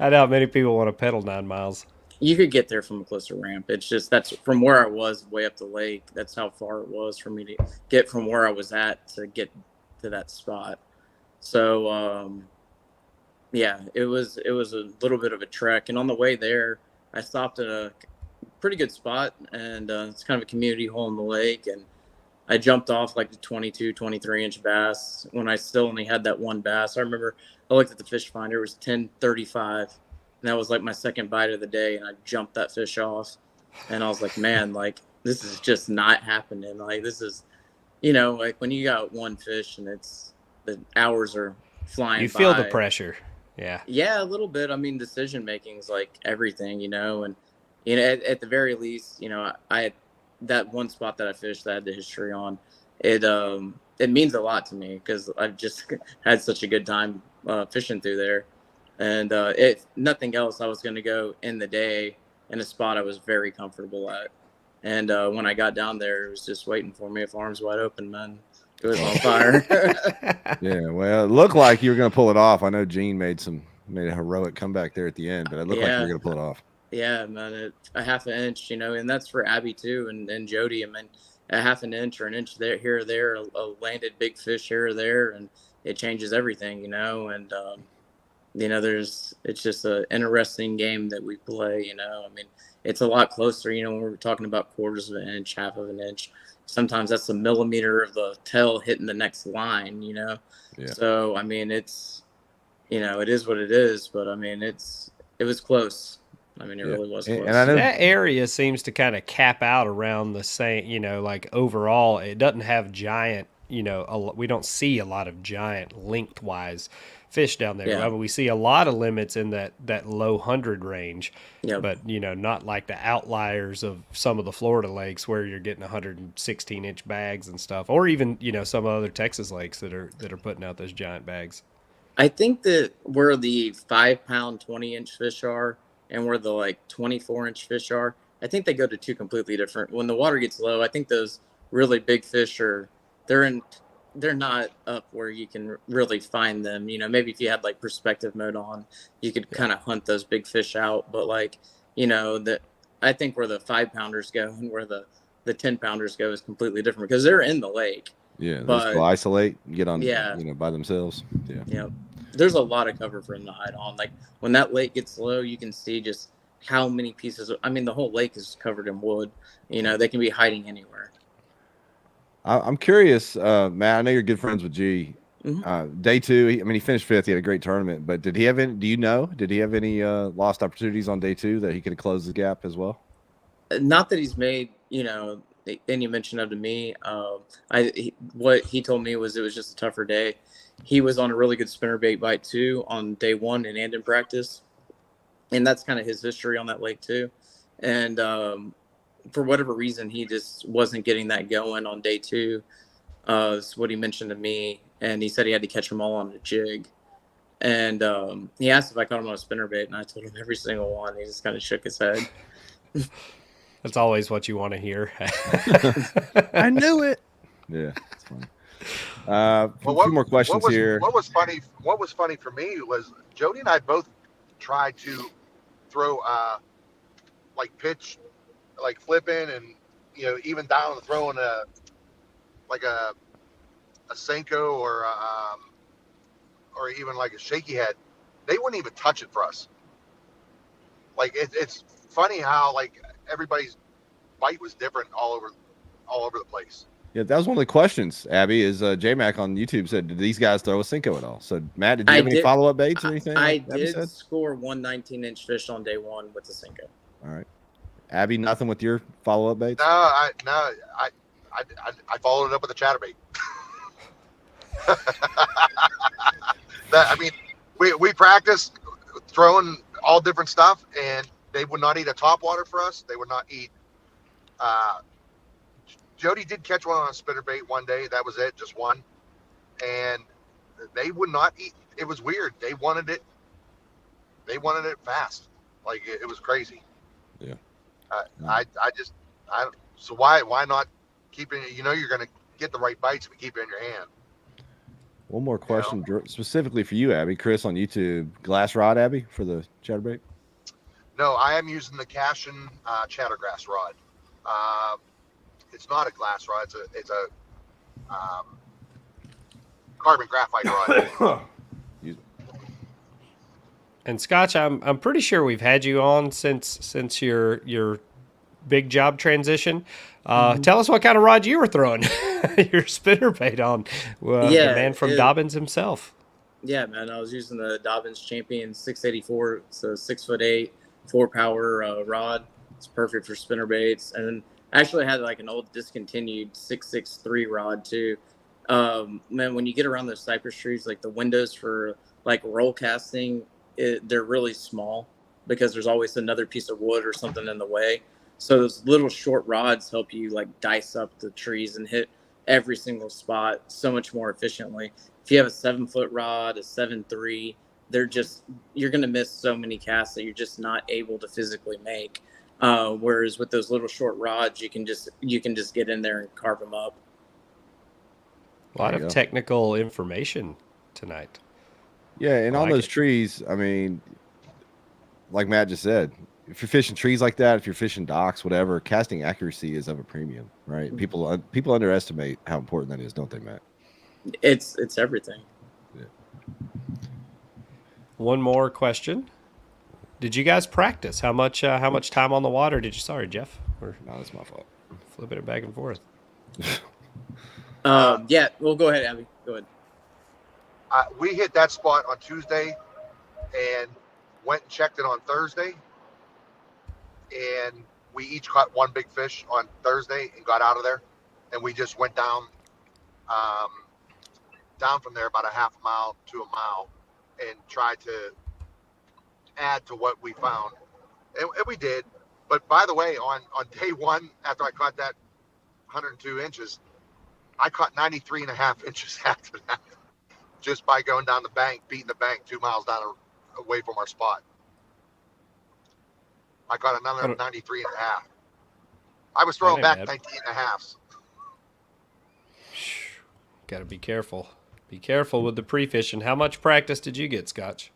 I doubt many people want to pedal 9 miles. You could get there from a closer ramp. It's just that's from where I was way up the lake. That's how far it was for me to get from where I was at to get to that spot. So, yeah, it was a little bit of a trek. And on the way there, I stopped at a pretty good spot, and it's kind of a community hole in the lake. And I jumped off like the 22, 23-inch bass when I still only had that one bass. I remember I looked at the fish finder, it was 10:35, and that was like my second bite of the day, and I jumped that fish off. And I was like, man, like, this is just not happening. Like, this is, like when you got one fish and the hours are flying by. You feel the pressure. Yeah. Yeah, a little bit. I mean, decision making is like everything, and at the very least, I had that one spot that I fished that I had the history on. It means a lot to me because I've just had such a good time fishing through there. And if nothing else, I was going to go in the day in a spot I was very comfortable at. And when I got down there, it was just waiting for me with arms wide open, man. It was on fire. Yeah, well, it looked like you were going to pull it off. I know Gene made a heroic comeback there at the end, but it looked like you were going to pull it off. Yeah, man, a half an inch, and that's for Abby too, and Jody. I mean, a half an inch or an inch there, here or there, a landed big fish here or there, and it changes everything, and it's just an interesting game that we play. I mean, it's a lot closer. When we're talking about quarters of an inch, half of an inch. Sometimes that's a millimeter of the tail hitting the next line, Yeah. So, I mean, it's, it is what it is, but I mean, it was close. I mean, it really was close. And I know that area seems to kind of cap out around the same, like overall, it doesn't have giant, we don't see a lot of giant lengthwise fish down there. Yeah. I mean, we see a lot of limits in that low 100 range, but not like the outliers of some of the Florida lakes where you're getting 116-inch bags and stuff, or even some other Texas lakes that are putting out those giant bags. I think that where the 5-pound 20-inch fish are and where the like 24-inch fish are, I think they go to two completely different. When the water gets low, I think those really big fish they're not up where you can really find them. Maybe if you had like perspective mode on, you could kind of hunt those big fish out. But like, I think where the 5-pounders go and where the 10-pounders go is completely different because they're in the lake. Yeah, they'll isolate, get on, by themselves. Yeah. Yeah. There's a lot of cover for them to hide on. Like when that lake gets low, you can see just how many pieces. The whole lake is covered in wood. They can be hiding anywhere. I'm curious, Matt. I know you're good friends with G. Mm-hmm. Day two, he finished 5th. He had a great tournament, but did he have any? Do you know? Did he have any lost opportunities on day 2 that he could have closed the gap as well? Not that he's made, any mention of to me. What he told me was it was just a tougher day. He was on a really good spinnerbait bite too on day 1 and in practice, and that's kind of his history on that lake too. And for whatever reason, he just wasn't getting that going on day 2. Is what he mentioned to me, and he said he had to catch them all on a jig. And he asked if I caught him on a spinnerbait, and I told him every single one. He just kind of shook his head. That's always what you want to hear. I knew it. Yeah, it's funny. A few more questions here. What was funny for me was Jody and I both tried to throw like pitch, like flipping, and even down throwing a Senko or even like a shaky head. They wouldn't even touch it for us. Like it's funny how like everybody's bite was different all over the place. Yeah, that was one of the questions, Abby, is J-Mac on YouTube said, did these guys throw a Senko at all? So, Matt, did you have any follow-up baits or anything? I did score one 19-inch fish on day 1 with the Senko. All right. Abby, nothing with your follow-up baits? No, I followed it up with a chatterbait. We practiced throwing all different stuff, and they would not eat a topwater for us. They would not eat. Jody did catch one on a spinnerbait one day. That was it, just one. And they would not eat. It was weird. They wanted it fast. Like it was crazy. Yeah. So why not keep it? You're going to get the right bites if you keep it in your hand. One more question specifically for you, Abby. Chris on YouTube, glass rod, Abby, for the chatterbait? No, I am using the Cashin chattergrass rod. It's not a glass rod. It's a carbon graphite rod. And Scotch, I'm pretty sure we've had you on since your big job transition. Tell us what kind of rod you were throwing your spinnerbait on. The man from Dobbins himself. Yeah, man, I was using the Dobbins Champion 684, so 6'8", 4-power rod. It's perfect for spinnerbaits. And I actually had like an old discontinued 663 rod too. Man, when you get around those cypress trees, like the windows for like roll casting, they're really small because there's always another piece of wood or something in the way. So those little short rods help you like dice up the trees and hit every single spot so much more efficiently. If you have a 7-foot rod, a 7.3, you're going to miss so many casts that you're just not able to physically make. Whereas with those little short rods, you can just get in there and carve them up. A lot of technical information tonight. Yeah, and on those trees, I mean, like Matt just said, if you're fishing trees like that, if you're fishing docks, whatever, casting accuracy is of a premium, right? People underestimate how important that is, don't they, Matt? It's everything. Yeah. One more question. Did you guys practice? How much time on the water did you? Sorry, Jeff. No, that's my fault. Flipping it back and forth. Yeah, well, go ahead, Abby. Go ahead. We hit that spot on Tuesday and went and checked it on Thursday. And we each caught one big fish on Thursday and got out of there. And we just went down from there about a half a mile to a mile and tried to add to what we found. And we did. But by the way, on day one, after I caught that 102 inches, I caught 93.5 inches after that, just by going down the bank, beating the bank 2 miles away from our spot. I caught another 93.5. I was throwing back 19.5s. Got to be careful. Be careful with the pre-fishing. How much practice did you get, Scotch?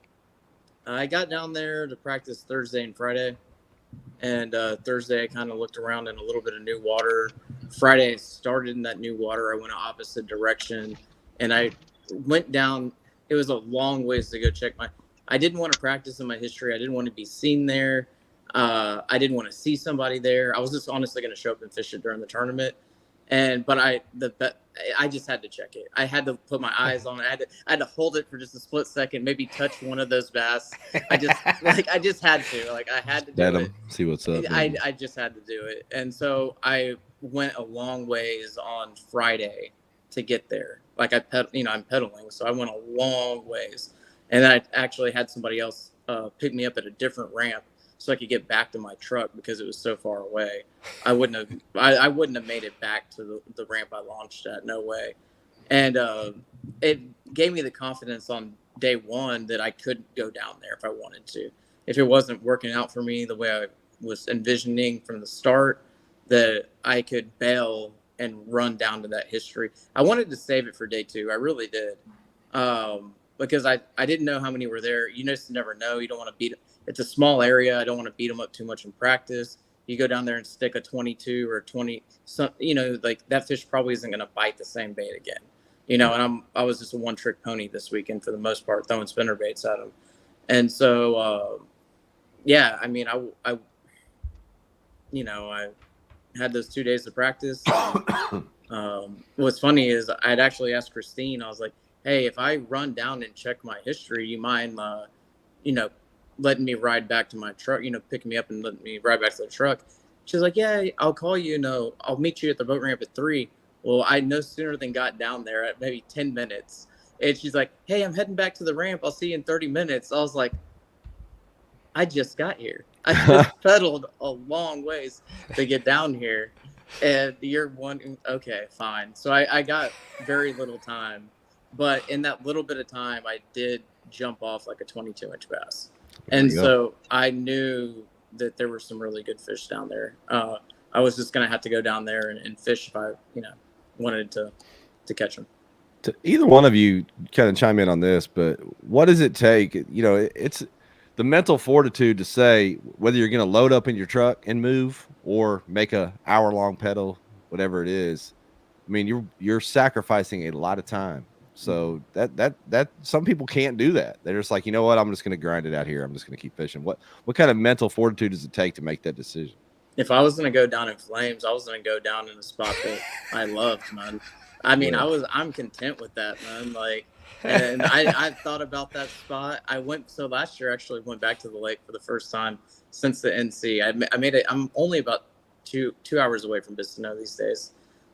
I got down there to practice Thursday and Friday. And Thursday, I kind of looked around in a little bit of new water. Friday, I started in that new water. I went an opposite direction. And I went down. It was a long ways to go check I didn't want to practice in my history. I didn't want to be seen there. I didn't want to see somebody there. I was just honestly going to show up and fish it during the tournament. But I just had to check it. I had to put my eyes on it. I had to hold it for just a split second, maybe touch one of those bass. I just had to. Like I had to do it. See what's up. I just had to do it. And so I went a long ways on Friday to get there. Like I'm pedaling, so I went a long ways. And then I actually had somebody else pick me up at a different ramp so I could get back to my truck because it was so far away. I wouldn't have made it back to the ramp I launched at. No way. And it gave me the confidence on day one that I could go down there if I wanted to. If it wasn't working out for me the way I was envisioning from the start, that I could bail and run down to that history. I wanted to save it for day two. I really did. Because I didn't know how many were there. You just never know. You don't want to beat it. It's a small area. I don't want to beat them up too much in practice. You go down there and stick a 22 or 20, like that fish probably isn't going to bite the same bait again. And I was just a one-trick pony this weekend for the most part, throwing spinnerbaits at them. And so, I mean, I had those 2 days of practice. What's funny is I'd actually asked Christine, I was like, hey, if I run down and check my history, you mind, letting me ride back to my truck, picking me up and letting me ride back to the truck. She's like, yeah, I'll call you. I'll meet you at the boat ramp at 3. Well, I no sooner than got down there at maybe 10 minutes. And she's like, hey, I'm heading back to the ramp. I'll see you in 30 minutes. I was like, I just got here. I just pedaled a long ways to get down here. And you're wondering, okay, fine. So I got very little time. But in that little bit of time, I did jump off like a 22-inch bass. And so I knew that there were some really good fish down there. I was just going to have to go down there and fish if I, wanted to catch them. To either one of you kind of chime in on this, but what does it take? It's the mental fortitude to say whether you're going to load up in your truck and move or make a hour-long pedal, whatever it is. I mean, you're sacrificing a lot of time. So that some people can't do that. They're just like, I'm just going to grind it out here. I'm just going to keep fishing. What kind of mental fortitude does it take to make that decision? if I was going to go down in flames, I was going to go down in a spot that I loved, man. I mean, I'm content with that, man. Like, and I thought about that spot. So last year, I actually went back to the lake for the first time since the NC. I made it. I'm only about two hours away from Bistineau these days.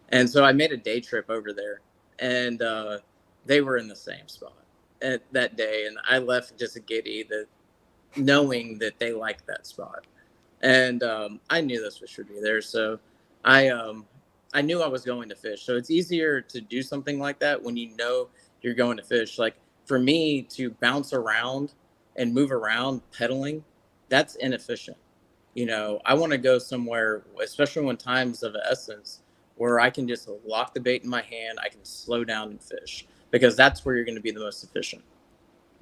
And so I made a day trip over there, and they were in the same spot that day. And I left just giddy knowing that they liked that spot. And I knew those fish would be there. So I knew I was going to fish. So it's easier to do something like that when you know you're going to fish. Like for me to bounce around and move around pedaling, that's inefficient. You know, I want to go somewhere, especially when time's of essence, where I can just lock the bait in my hand. I can slow down and fish, because that's where you're going to be the most efficient.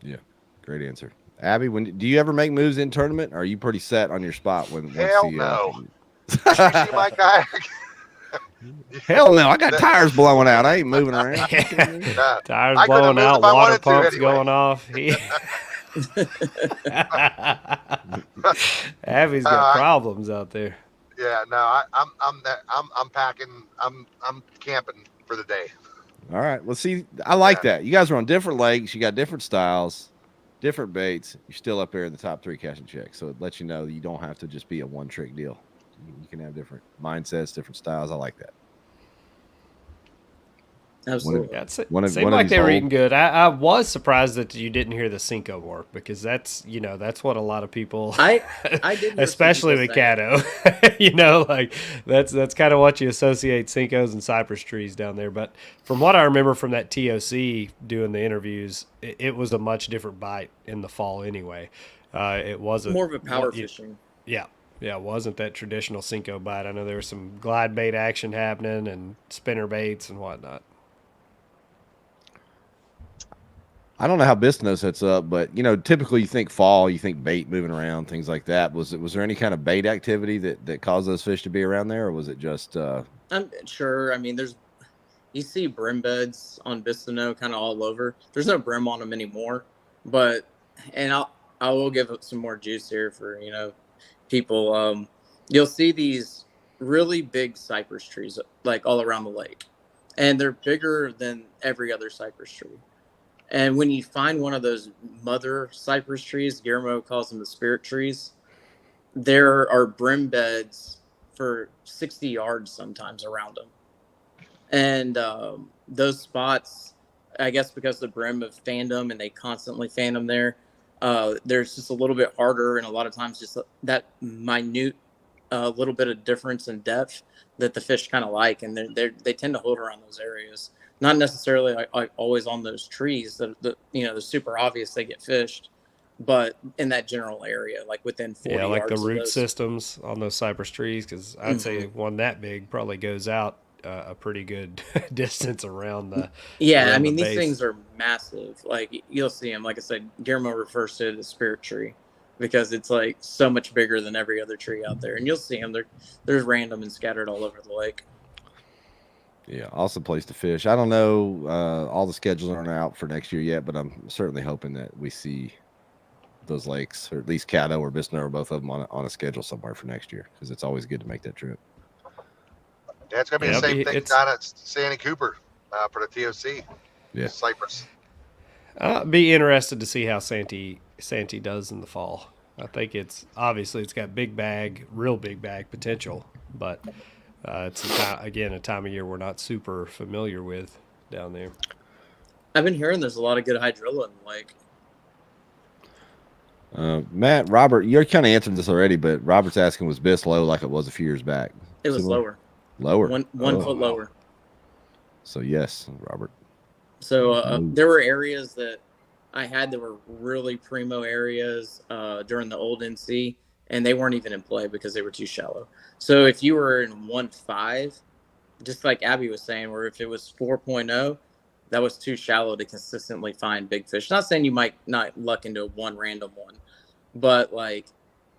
Yeah. Great answer. Abby, do you ever make moves in tournament? Or are you pretty set on your spot Hell no. You see my kayak? Hell no. I got tires blowing out. I ain't moving around. Tires blowing out, water pumps going off. Abby's got problems out there. Yeah, no, I'm packing. I'm camping for the day. All right. Well, see, I like that. You guys are on different lakes. You got different styles, different baits. You're still up there in the top 3 catch and check. So it lets you know you don't have to just be a one-trick deal. You can have different mindsets, different styles. I like that. Absolutely. It seemed like they were eating good. I was surprised that you didn't hear the Cinco work, because that's what a lot of people, I did, especially with Caddo, like that's kind of what you associate Cincos and cypress trees down there. But from what I remember from that TOC doing the interviews, it was a much different bite in the fall anyway. It wasn't more of a power fishing. Yeah. Yeah, it wasn't that traditional Cinco bite. I know there was some glide bait action happening and spinner baits and whatnot. I don't know how Bistineau sets up, but typically you think fall, you think bait moving around, things like that. Was there any kind of bait activity that caused those fish to be around there, or was it just? I'm sure. I mean, you see brim beds on Bistineau kind of all over. There's no brim on them anymore, and I will give up some more juice here for people. You'll see these really big cypress trees like all around the lake, and they're bigger than every other cypress tree. And when you find one of those mother cypress trees, Guillermo calls them the spirit trees, there are brim beds for 60 yards sometimes around them. And those spots, I guess because the brim have fanned them and they constantly fan them there, there's just a little bit harder, and a lot of times just that minute little bit of difference in depth that the fish kind of like, and they tend to hold around those areas. Not necessarily like always on those trees that they're super obvious they get fished, but in that general area, like within 40 yards. Yeah, like the root systems on those cypress trees, because I'd say one that big probably goes out a pretty good distance around the. Yeah, around I mean, the these base. Things are massive. Like you'll see them. Like I said, Guillermo refers to it as spirit tree, because it's like so much bigger than every other tree out there, and you'll see them. They're random and scattered all over the lake. Yeah, awesome place to fish. I don't know, all the schedules aren't out for next year yet, but I'm certainly hoping that we see those lakes, or at least Caddo or Bistineau, or both of them on a schedule somewhere for next year, because it's always good to make that trip. Yeah, it's gonna be the same thing down at Santee Cooper for the TOC. Yeah, Cypress. Be interested to see how Santee does in the fall. I think it's got real big bag potential, but it's a time of year we're not super familiar with down there. I've been hearing there's a lot of good hydrilla in the lake. Matt, Robert, you're kind of answered this already, but Robert's asking, was Biss low like it was a few years back? It was lower. Lower? One foot lower. So yes, Robert. So there were areas that I had that were really primo areas during the old NC, and they weren't even in play because they were too shallow. So if you were in 1.5, just like Abby was saying, where if it was 4.0, that was too shallow to consistently find big fish. Not saying you might not luck into one random one, but like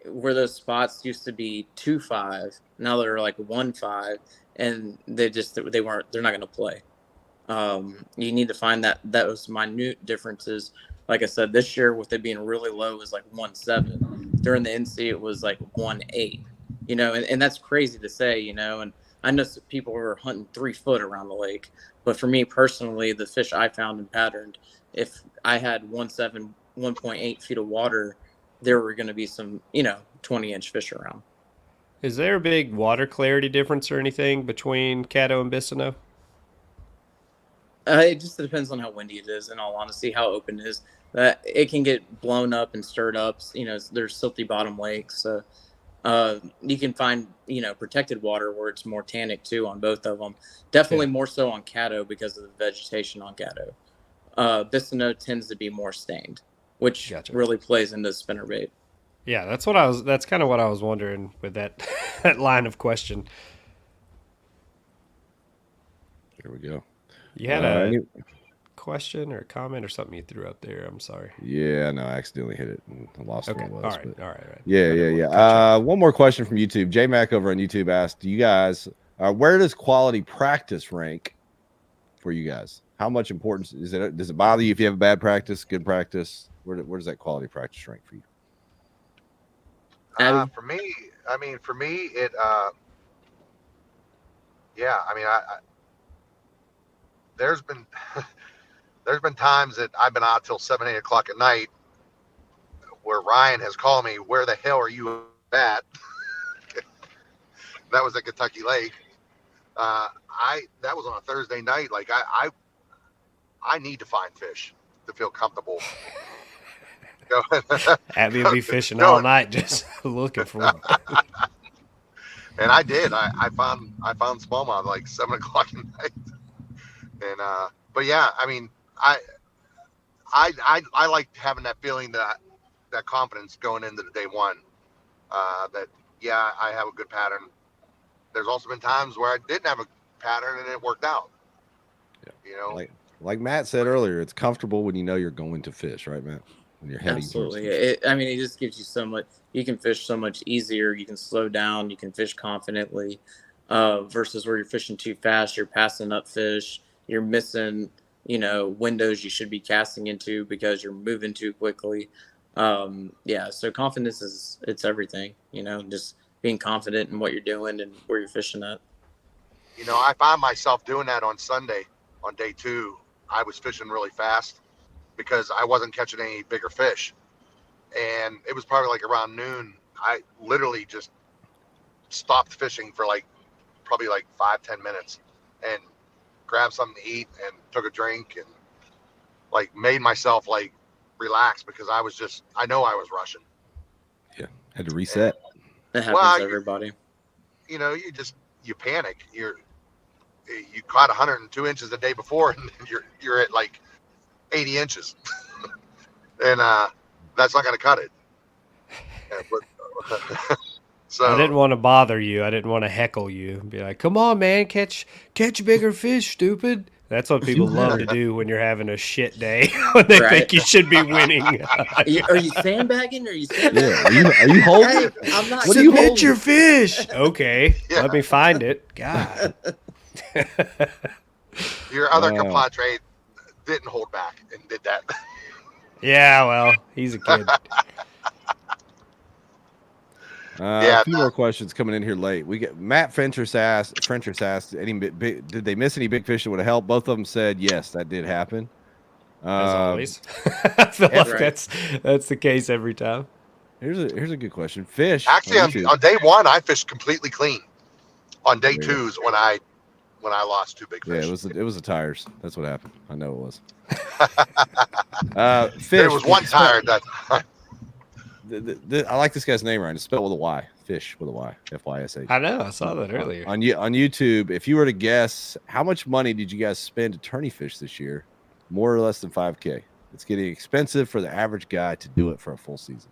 where those spots used to be 2.5, now they're like 1.5, and they're not going to play. You need to find those minute differences. Like I said, this year with it being really low, it was like 1.7. During the NC, it was like 1.8. and that's crazy to say, and I know some people were hunting 3 foot around the lake, but for me personally, the fish I found and patterned, if I had 1.8 feet of water, there were going to be some, 20-inch fish around. Is there a big water clarity difference or anything between Caddo and Bissano? It just depends on how windy it is, in all honesty, how open it is. It can get blown up and stirred up. There's silty bottom lakes. So you can find, protected water where it's more tannic too on both of them. Definitely more so on Caddo because of the vegetation on Caddo. Bissano tends to be more stained, which really plays into spinnerbait. Yeah, that's kind of what I was wondering with that that line of question. Here we go. You had a question or a comment or something you threw up there. I'm sorry. Yeah, no, I accidentally hit it and I lost what it was. All right. Yeah. One more question from YouTube. J Mac over on YouTube asked, "Do you guys where does quality practice rank for you guys? How much importance is it? Does it bother you if you have bad practice, good practice? Where does that quality practice rank for you?" For me, it I there's been times that I've been out till 7, 8 o'clock at night where Ryan has called me, "Where the hell are you at?" That was at Kentucky Lake. That was on a Thursday night. Like I need to find fish to feel comfortable. Abby will be fishing all night just looking for them. And I did. I found smallmouth like 7 o'clock at night. And but yeah, I mean, I like having that feeling, that confidence going into the day one. That I have a good pattern. There's also been times where I didn't have a pattern and it worked out. Yeah. Like Matt said earlier, it's comfortable when you know you're going to fish, right, Matt? When you're heading absolutely. It just gives you so much. You can fish so much easier. You can slow down. You can fish confidently, versus where you're fishing too fast. You're passing up fish. You're missing, windows you should be casting into because you're moving too quickly. So confidence it's everything. Just being confident in what you're doing and where you're fishing at. I found myself doing that on Sunday, on day 2. I was fishing really fast because I wasn't catching any bigger fish. And it was probably like around noon. I literally just stopped fishing for probably 5-10 minutes and grabbed something to eat and took a drink and made myself relax because I know I was rushing. Yeah. Had to reset. That happens to everybody. You panic. You caught 102 inches the day before and you're at 80 inches. And that's not going to cut it. So I didn't want to bother you. I didn't want to heckle you and be like, "Come on, man, catch bigger fish, stupid." That's what people love to do when you're having a shit day when they think you should be winning. Are you sandbagging? Are you sandbagging? Yeah. Are you holding? Hey, I'm not. What do you hit your fish? Okay, let me find it. God. Your other compadre didn't hold back and did that. Yeah, well, he's a kid. A few more questions coming in here late. We get Matt Frenchers asked, did they miss any big fish that would have helped? Both of them said yes, that did happen. As always. I feel like that's the case every time. Here's a good question. Fish. Actually, on day 1, I fished completely clean. On day 2 is when I lost 2 big fish. Yeah, it was the tires. That's what happened. I know it was. Fish. There was one tire that. I like this guy's name, Ryan. It's spelled with a Y. Fish with a Y. F-Y-S-H. I know. I saw that earlier. On YouTube, if you were to guess, how much money did you guys spend to tourney fish this year? More or less than $5K. It's getting expensive for the average guy to do it for a full season.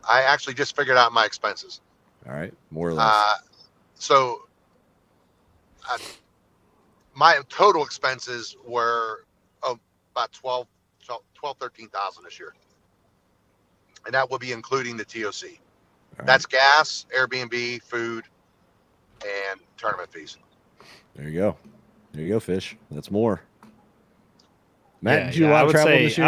I actually just figured out my expenses. All right. More or less. My total expenses were about 13,000 this year. And that will be including the TOC. Right. That's gas, Airbnb, food, and tournament fees. There you go, Fish. That's more. Matt, did you I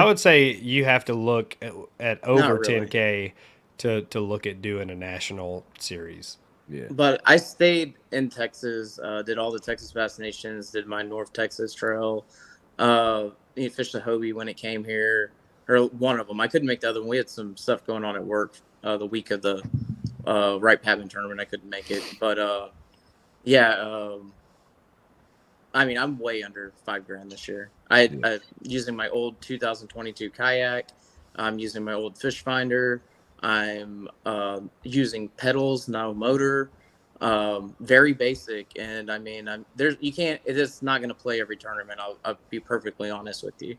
would say you have to look at over 10K to look at doing a national series. Yeah. But I stayed in Texas, did all the Texas Bass Nations, did my North Texas Trail, fished the Hobie when it came here, or one of them. I couldn't make the other one. We had some stuff going on at work the week of the Wright Patman tournament. I couldn't make it. But yeah, I mean, I'm way under $5,000 this year. I'm using my old 2022 kayak. I'm using my old fish finder. I'm using pedals, no motor. Very basic, and I mean, it is not going to play every tournament. I'll be perfectly honest with you,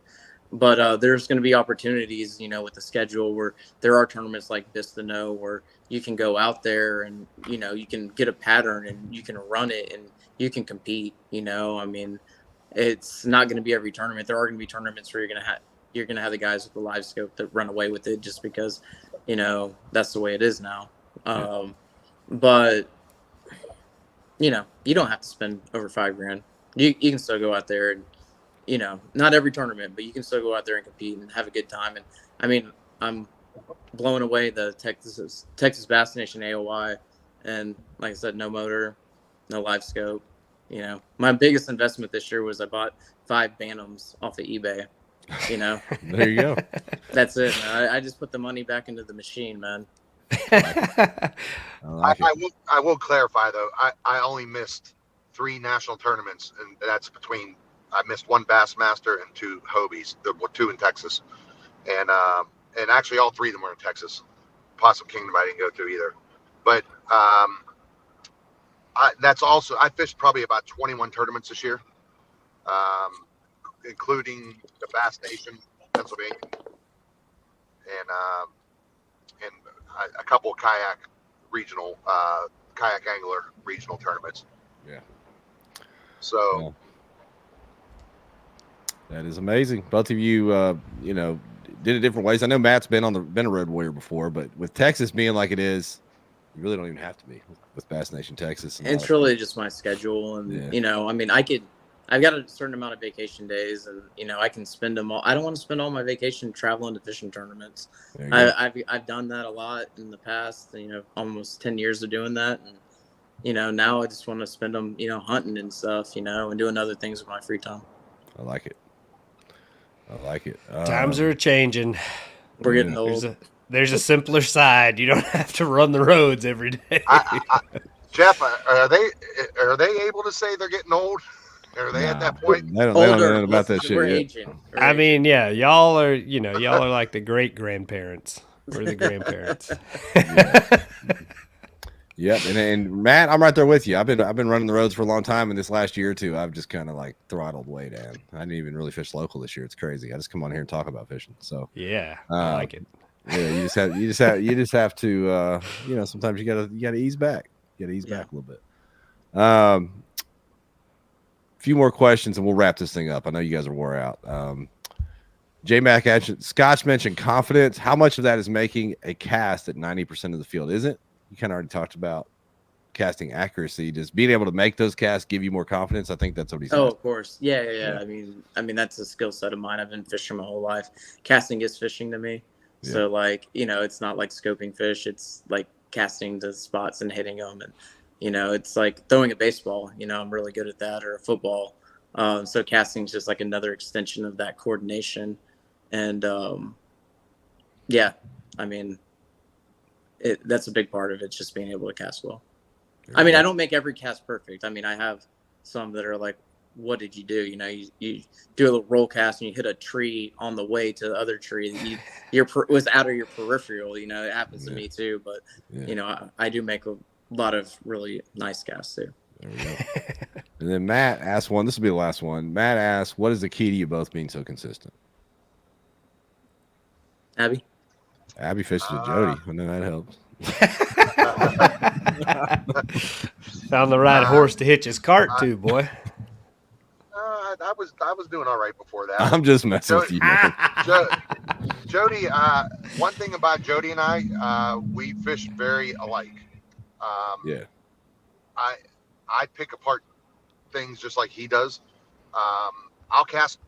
but there's going to be opportunities, with the schedule where there are tournaments like Bistano where you can go out there and you can get a pattern and you can run it and you can compete. I mean, it's not going to be every tournament. There are going to be tournaments where you're going to have the guys with the live scope that run away with it just because that's the way it is now. But you don't have to spend over $5,000. You can still go out there and, not every tournament, but you can still go out there and compete and have a good time. And I mean, I'm blowing away the Texas Bass Nation AOY. And like I said, no motor, no live scope. My biggest investment this year was I bought 5 Bantams off of eBay. There you go. That's it, man. I just put the money back into the machine, man. I will clarify though. I only missed 3 national tournaments, and that's I missed 1 Bassmaster and 2 Hobies. There were 2 in Texas, and actually all 3 of them were in Texas. Possum Kingdom I didn't go to either, but I fished probably about 21 tournaments this year, including the Bass Nation, Pennsylvania, and a couple of kayak angler regional tournaments. Yeah. So that is amazing. Both of you, did it different ways. I know Matt's been a road warrior before, but with Texas being like it is, you really don't even have to be with Bass Nation Texas. It's really just my schedule, and I mean, I've got a certain amount of vacation days, and I can spend them all. I don't want to spend all my vacation traveling to fishing tournaments. I've done that a lot in the past. Almost 10 years of doing that, and now I just want to spend them, hunting and stuff, and doing other things with my free time. I like it. Times are changing. We're getting old. There's a simpler side. You don't have to run the roads every day. Jeff, are they able to say they're getting old? Are they at that point? They don't know about that shit. We're yet. aging. I mean, yeah, y'all are like the great grandparents. We're the grandparents. Yep, and Matt, I'm right there with you. I've been running the roads for a long time, and this last year or two, I've just kind of like throttled way down. I didn't even really fish local this year. It's crazy. I just come on here and talk about fishing. So yeah, I like it. Yeah, you just have to sometimes you gotta ease back. You gotta ease back a little bit. Few more questions and we'll wrap this thing up. I know you guys are wore out. J-Mac, Scotch mentioned confidence. How much of that is making a cast at 90% of the field? Isn't you kind of already talked about casting accuracy? Does being able to make those casts give you more confidence? I think that's what he's saying. Oh, of course. Yeah. I mean that's a skill set of mine. I've been fishing my whole life. Casting is fishing to me. Yeah. So it's not like scoping fish. It's like casting the spots and hitting them, and it's like throwing a baseball. I'm really good at that, or a football. So casting is just like another extension of that coordination. And I mean, that's a big part of it, just being able to cast well. I mean, I don't make every cast perfect. I mean, I have some that are like, what did you do? You do a little roll cast and you hit a tree on the way to the other tree that was out of your peripheral. It happens to me too. But, I do make a lot of really nice casts too. There we go. And then Matt asked one. This will be the last one. Matt asked, what is the key to you both being so consistent? Abby fished at Jody. I know that helps. Found the right horse to hitch his cart to, boy. I was doing all right before that. I'm just messing with you. Jody, one thing about Jody and I, we fish very alike. I pick apart things just like he does. I'll cast.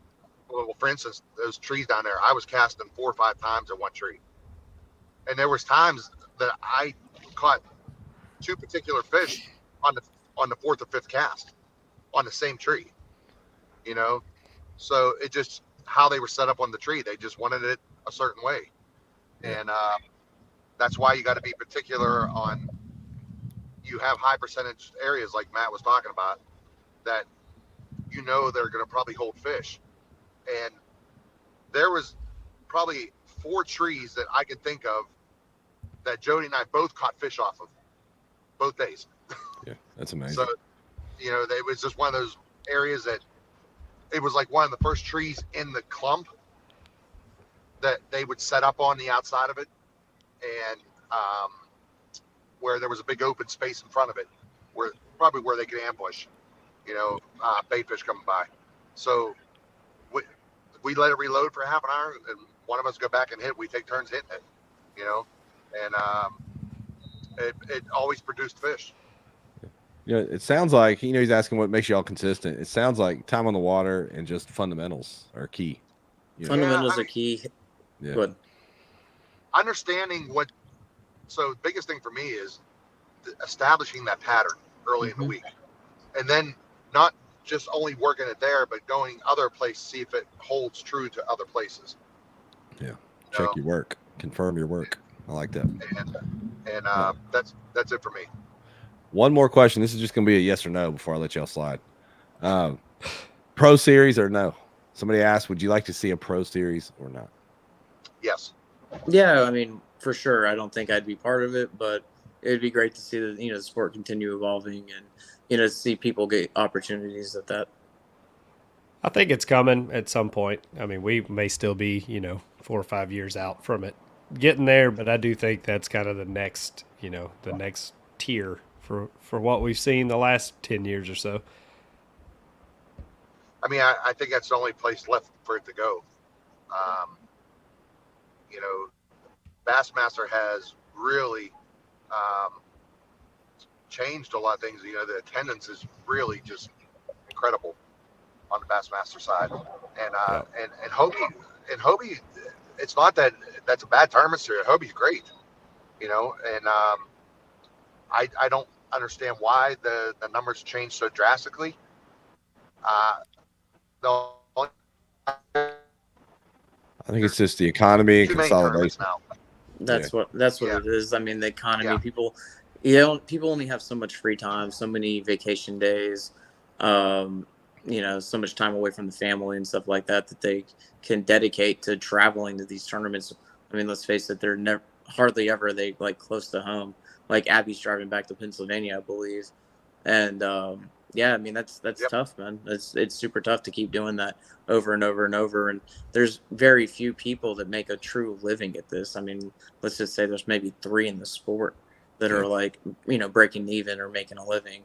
Well, for instance, those trees down there, I was casting 4 or 5 times at one tree. And there was times that I caught two particular fish on the fourth or fifth cast on the same tree. You know, so it just how they were set up on the tree. They just wanted it a certain way, and that's why you got to be particular on. You have high percentage areas like Matt was talking about that they're going to probably hold fish, and there was probably 4 trees that I can think of that Jody and I both caught fish off of both days. Yeah, that's amazing. So, it was just one of those areas that it was like one of the first trees in the clump that they would set up on the outside of it, and where there was a big open space in front of it, where they could ambush, bait fish coming by. So we let it reload for half an hour, and one of us go back and hit. We take turns hitting it, and it always produced fish. Yeah, it sounds like he's asking what makes y'all consistent. It sounds like time on the water and just fundamentals are key. Fundamentals are key. Yeah. Good. Understanding so the biggest thing for me is establishing that pattern early in the week, and then not just only working it there, but going other places, see if it holds true to other places. Yeah. Check your work, confirm your work. I like that. And that's it for me. One more question. This is just going to be a yes or no before I let y'all slide. Pro series or no? Somebody asked, would you like to see a pro series or not? Yes. Yeah, I mean, for sure. I don't think I'd be part of it, but it'd be great to see the sport continue evolving and see people get opportunities at that. I think it's coming at some point. I mean, we may still be 4 or 5 years out from it getting there, but I do think that's kind of the next tier for what we've seen the last 10 years or so. I mean, I think that's the only place left for it to go. Bassmaster has really changed a lot of things. The attendance is really just incredible on the Bassmaster side, and Hobie, it's not that that's a bad tournament series. Hobie's great, and I don't understand why the numbers changed so drastically. I think it's just the economy and consolidation. Now. That's what it is. I mean, the economy, people only have so much free time, so many vacation days, so much time away from the family and stuff like that they can dedicate to traveling to these tournaments. I mean, let's face it, they're hardly ever close to home. Like Abby's driving back to Pennsylvania, I believe. And I mean, that's tough, man. It's super tough to keep doing that over and over and over. And there's very few people that make a true living at this. I mean, let's just say there's maybe 3 in the sport that are breaking even or making a living.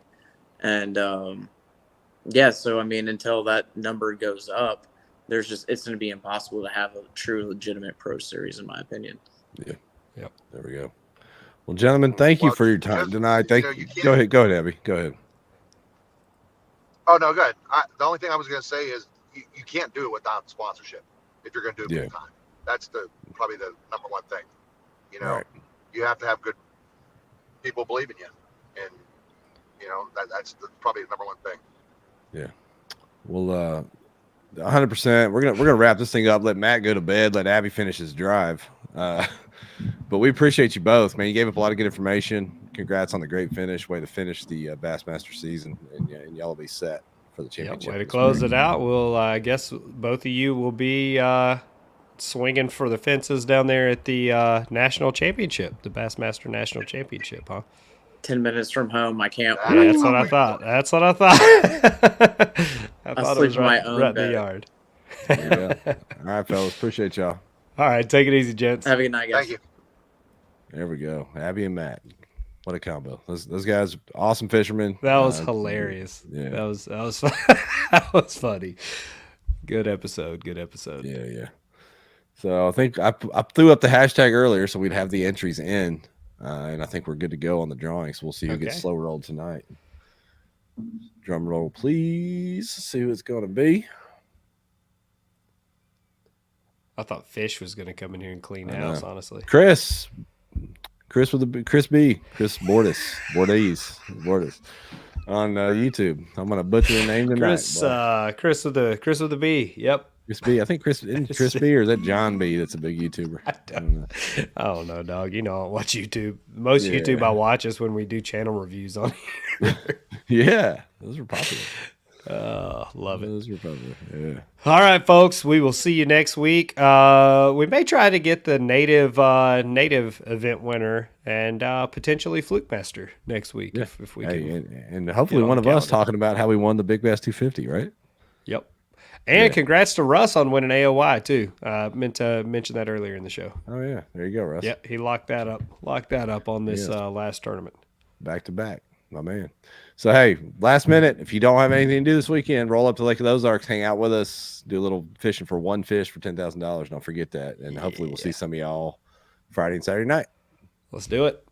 And so I mean, until that number goes up, it's going to be impossible to have a true legitimate pro series, in my opinion. Yeah. Yep. There we go. Well, gentlemen, thank you for your time tonight. Go ahead, Abby. Go ahead. Oh no, good. The only thing I was going to say is you can't do it without sponsorship if you're going to do it full time. That's probably the number one thing. Right. You have to have good people believe in you, and that's probably the number one thing. Yeah. Well, 100%. We're gonna wrap this thing up. Let Matt go to bed. Let Abby finish his drive. But we appreciate you both, man. You gave up a lot of good information. Congrats on the great finish. Way to finish the Bassmaster season, and y'all will be set for the championship. Way to close it out. Well, I guess both of you will be swinging for the fences down there at the national championship, the Bassmaster National Championship, huh? 10 minutes from home. I can't. Yeah, that's what I thought. That's what I thought. I thought it was right in the yard. Yeah. All right, fellas. Appreciate y'all. All right, take it easy, gents. Have a good night, guys. Thank you. There we go. Abby and Matt. What a combo. Those guys, awesome fishermen. That was hilarious. Yeah. That was that was funny. Good episode. Yeah. So I think I threw up the hashtag earlier so we'd have the entries in. And I think we're good to go on the drawing. So we'll see who gets slow rolled tonight. Drum roll, please. See who it's going to be. I thought Fish was going to come in here and clean house, honestly. Chris Chris Bordis on YouTube. I'm gonna butcher the name tonight. Chris with the B. Yep. Chris B. I think Chris B. Or is that John B. That's a big YouTuber. I don't know, dog. You know, I watch YouTube. Most YouTube I watch is when we do channel reviews on here. Yeah, those are popular. Love it. Those are popular. Yeah. All right, folks. We will see you next week. We may try to get the native event winner and potentially Fluke Master next week if we can. And hopefully one of us talking about how we won the Big Bass 250, right? Yep. And congrats to Russ on winning AOY too. Meant to mention that earlier in the show. Oh yeah, there you go, Russ. Yep, he locked that up on this last tournament. Back to back, my man. So hey, last minute, if you don't have anything to do this weekend, roll up to Lake of the Ozarks, hang out with us, do a little fishing for one fish for $10,000. Don't forget that, and hopefully we'll see some of y'all Friday and Saturday night. Let's do it.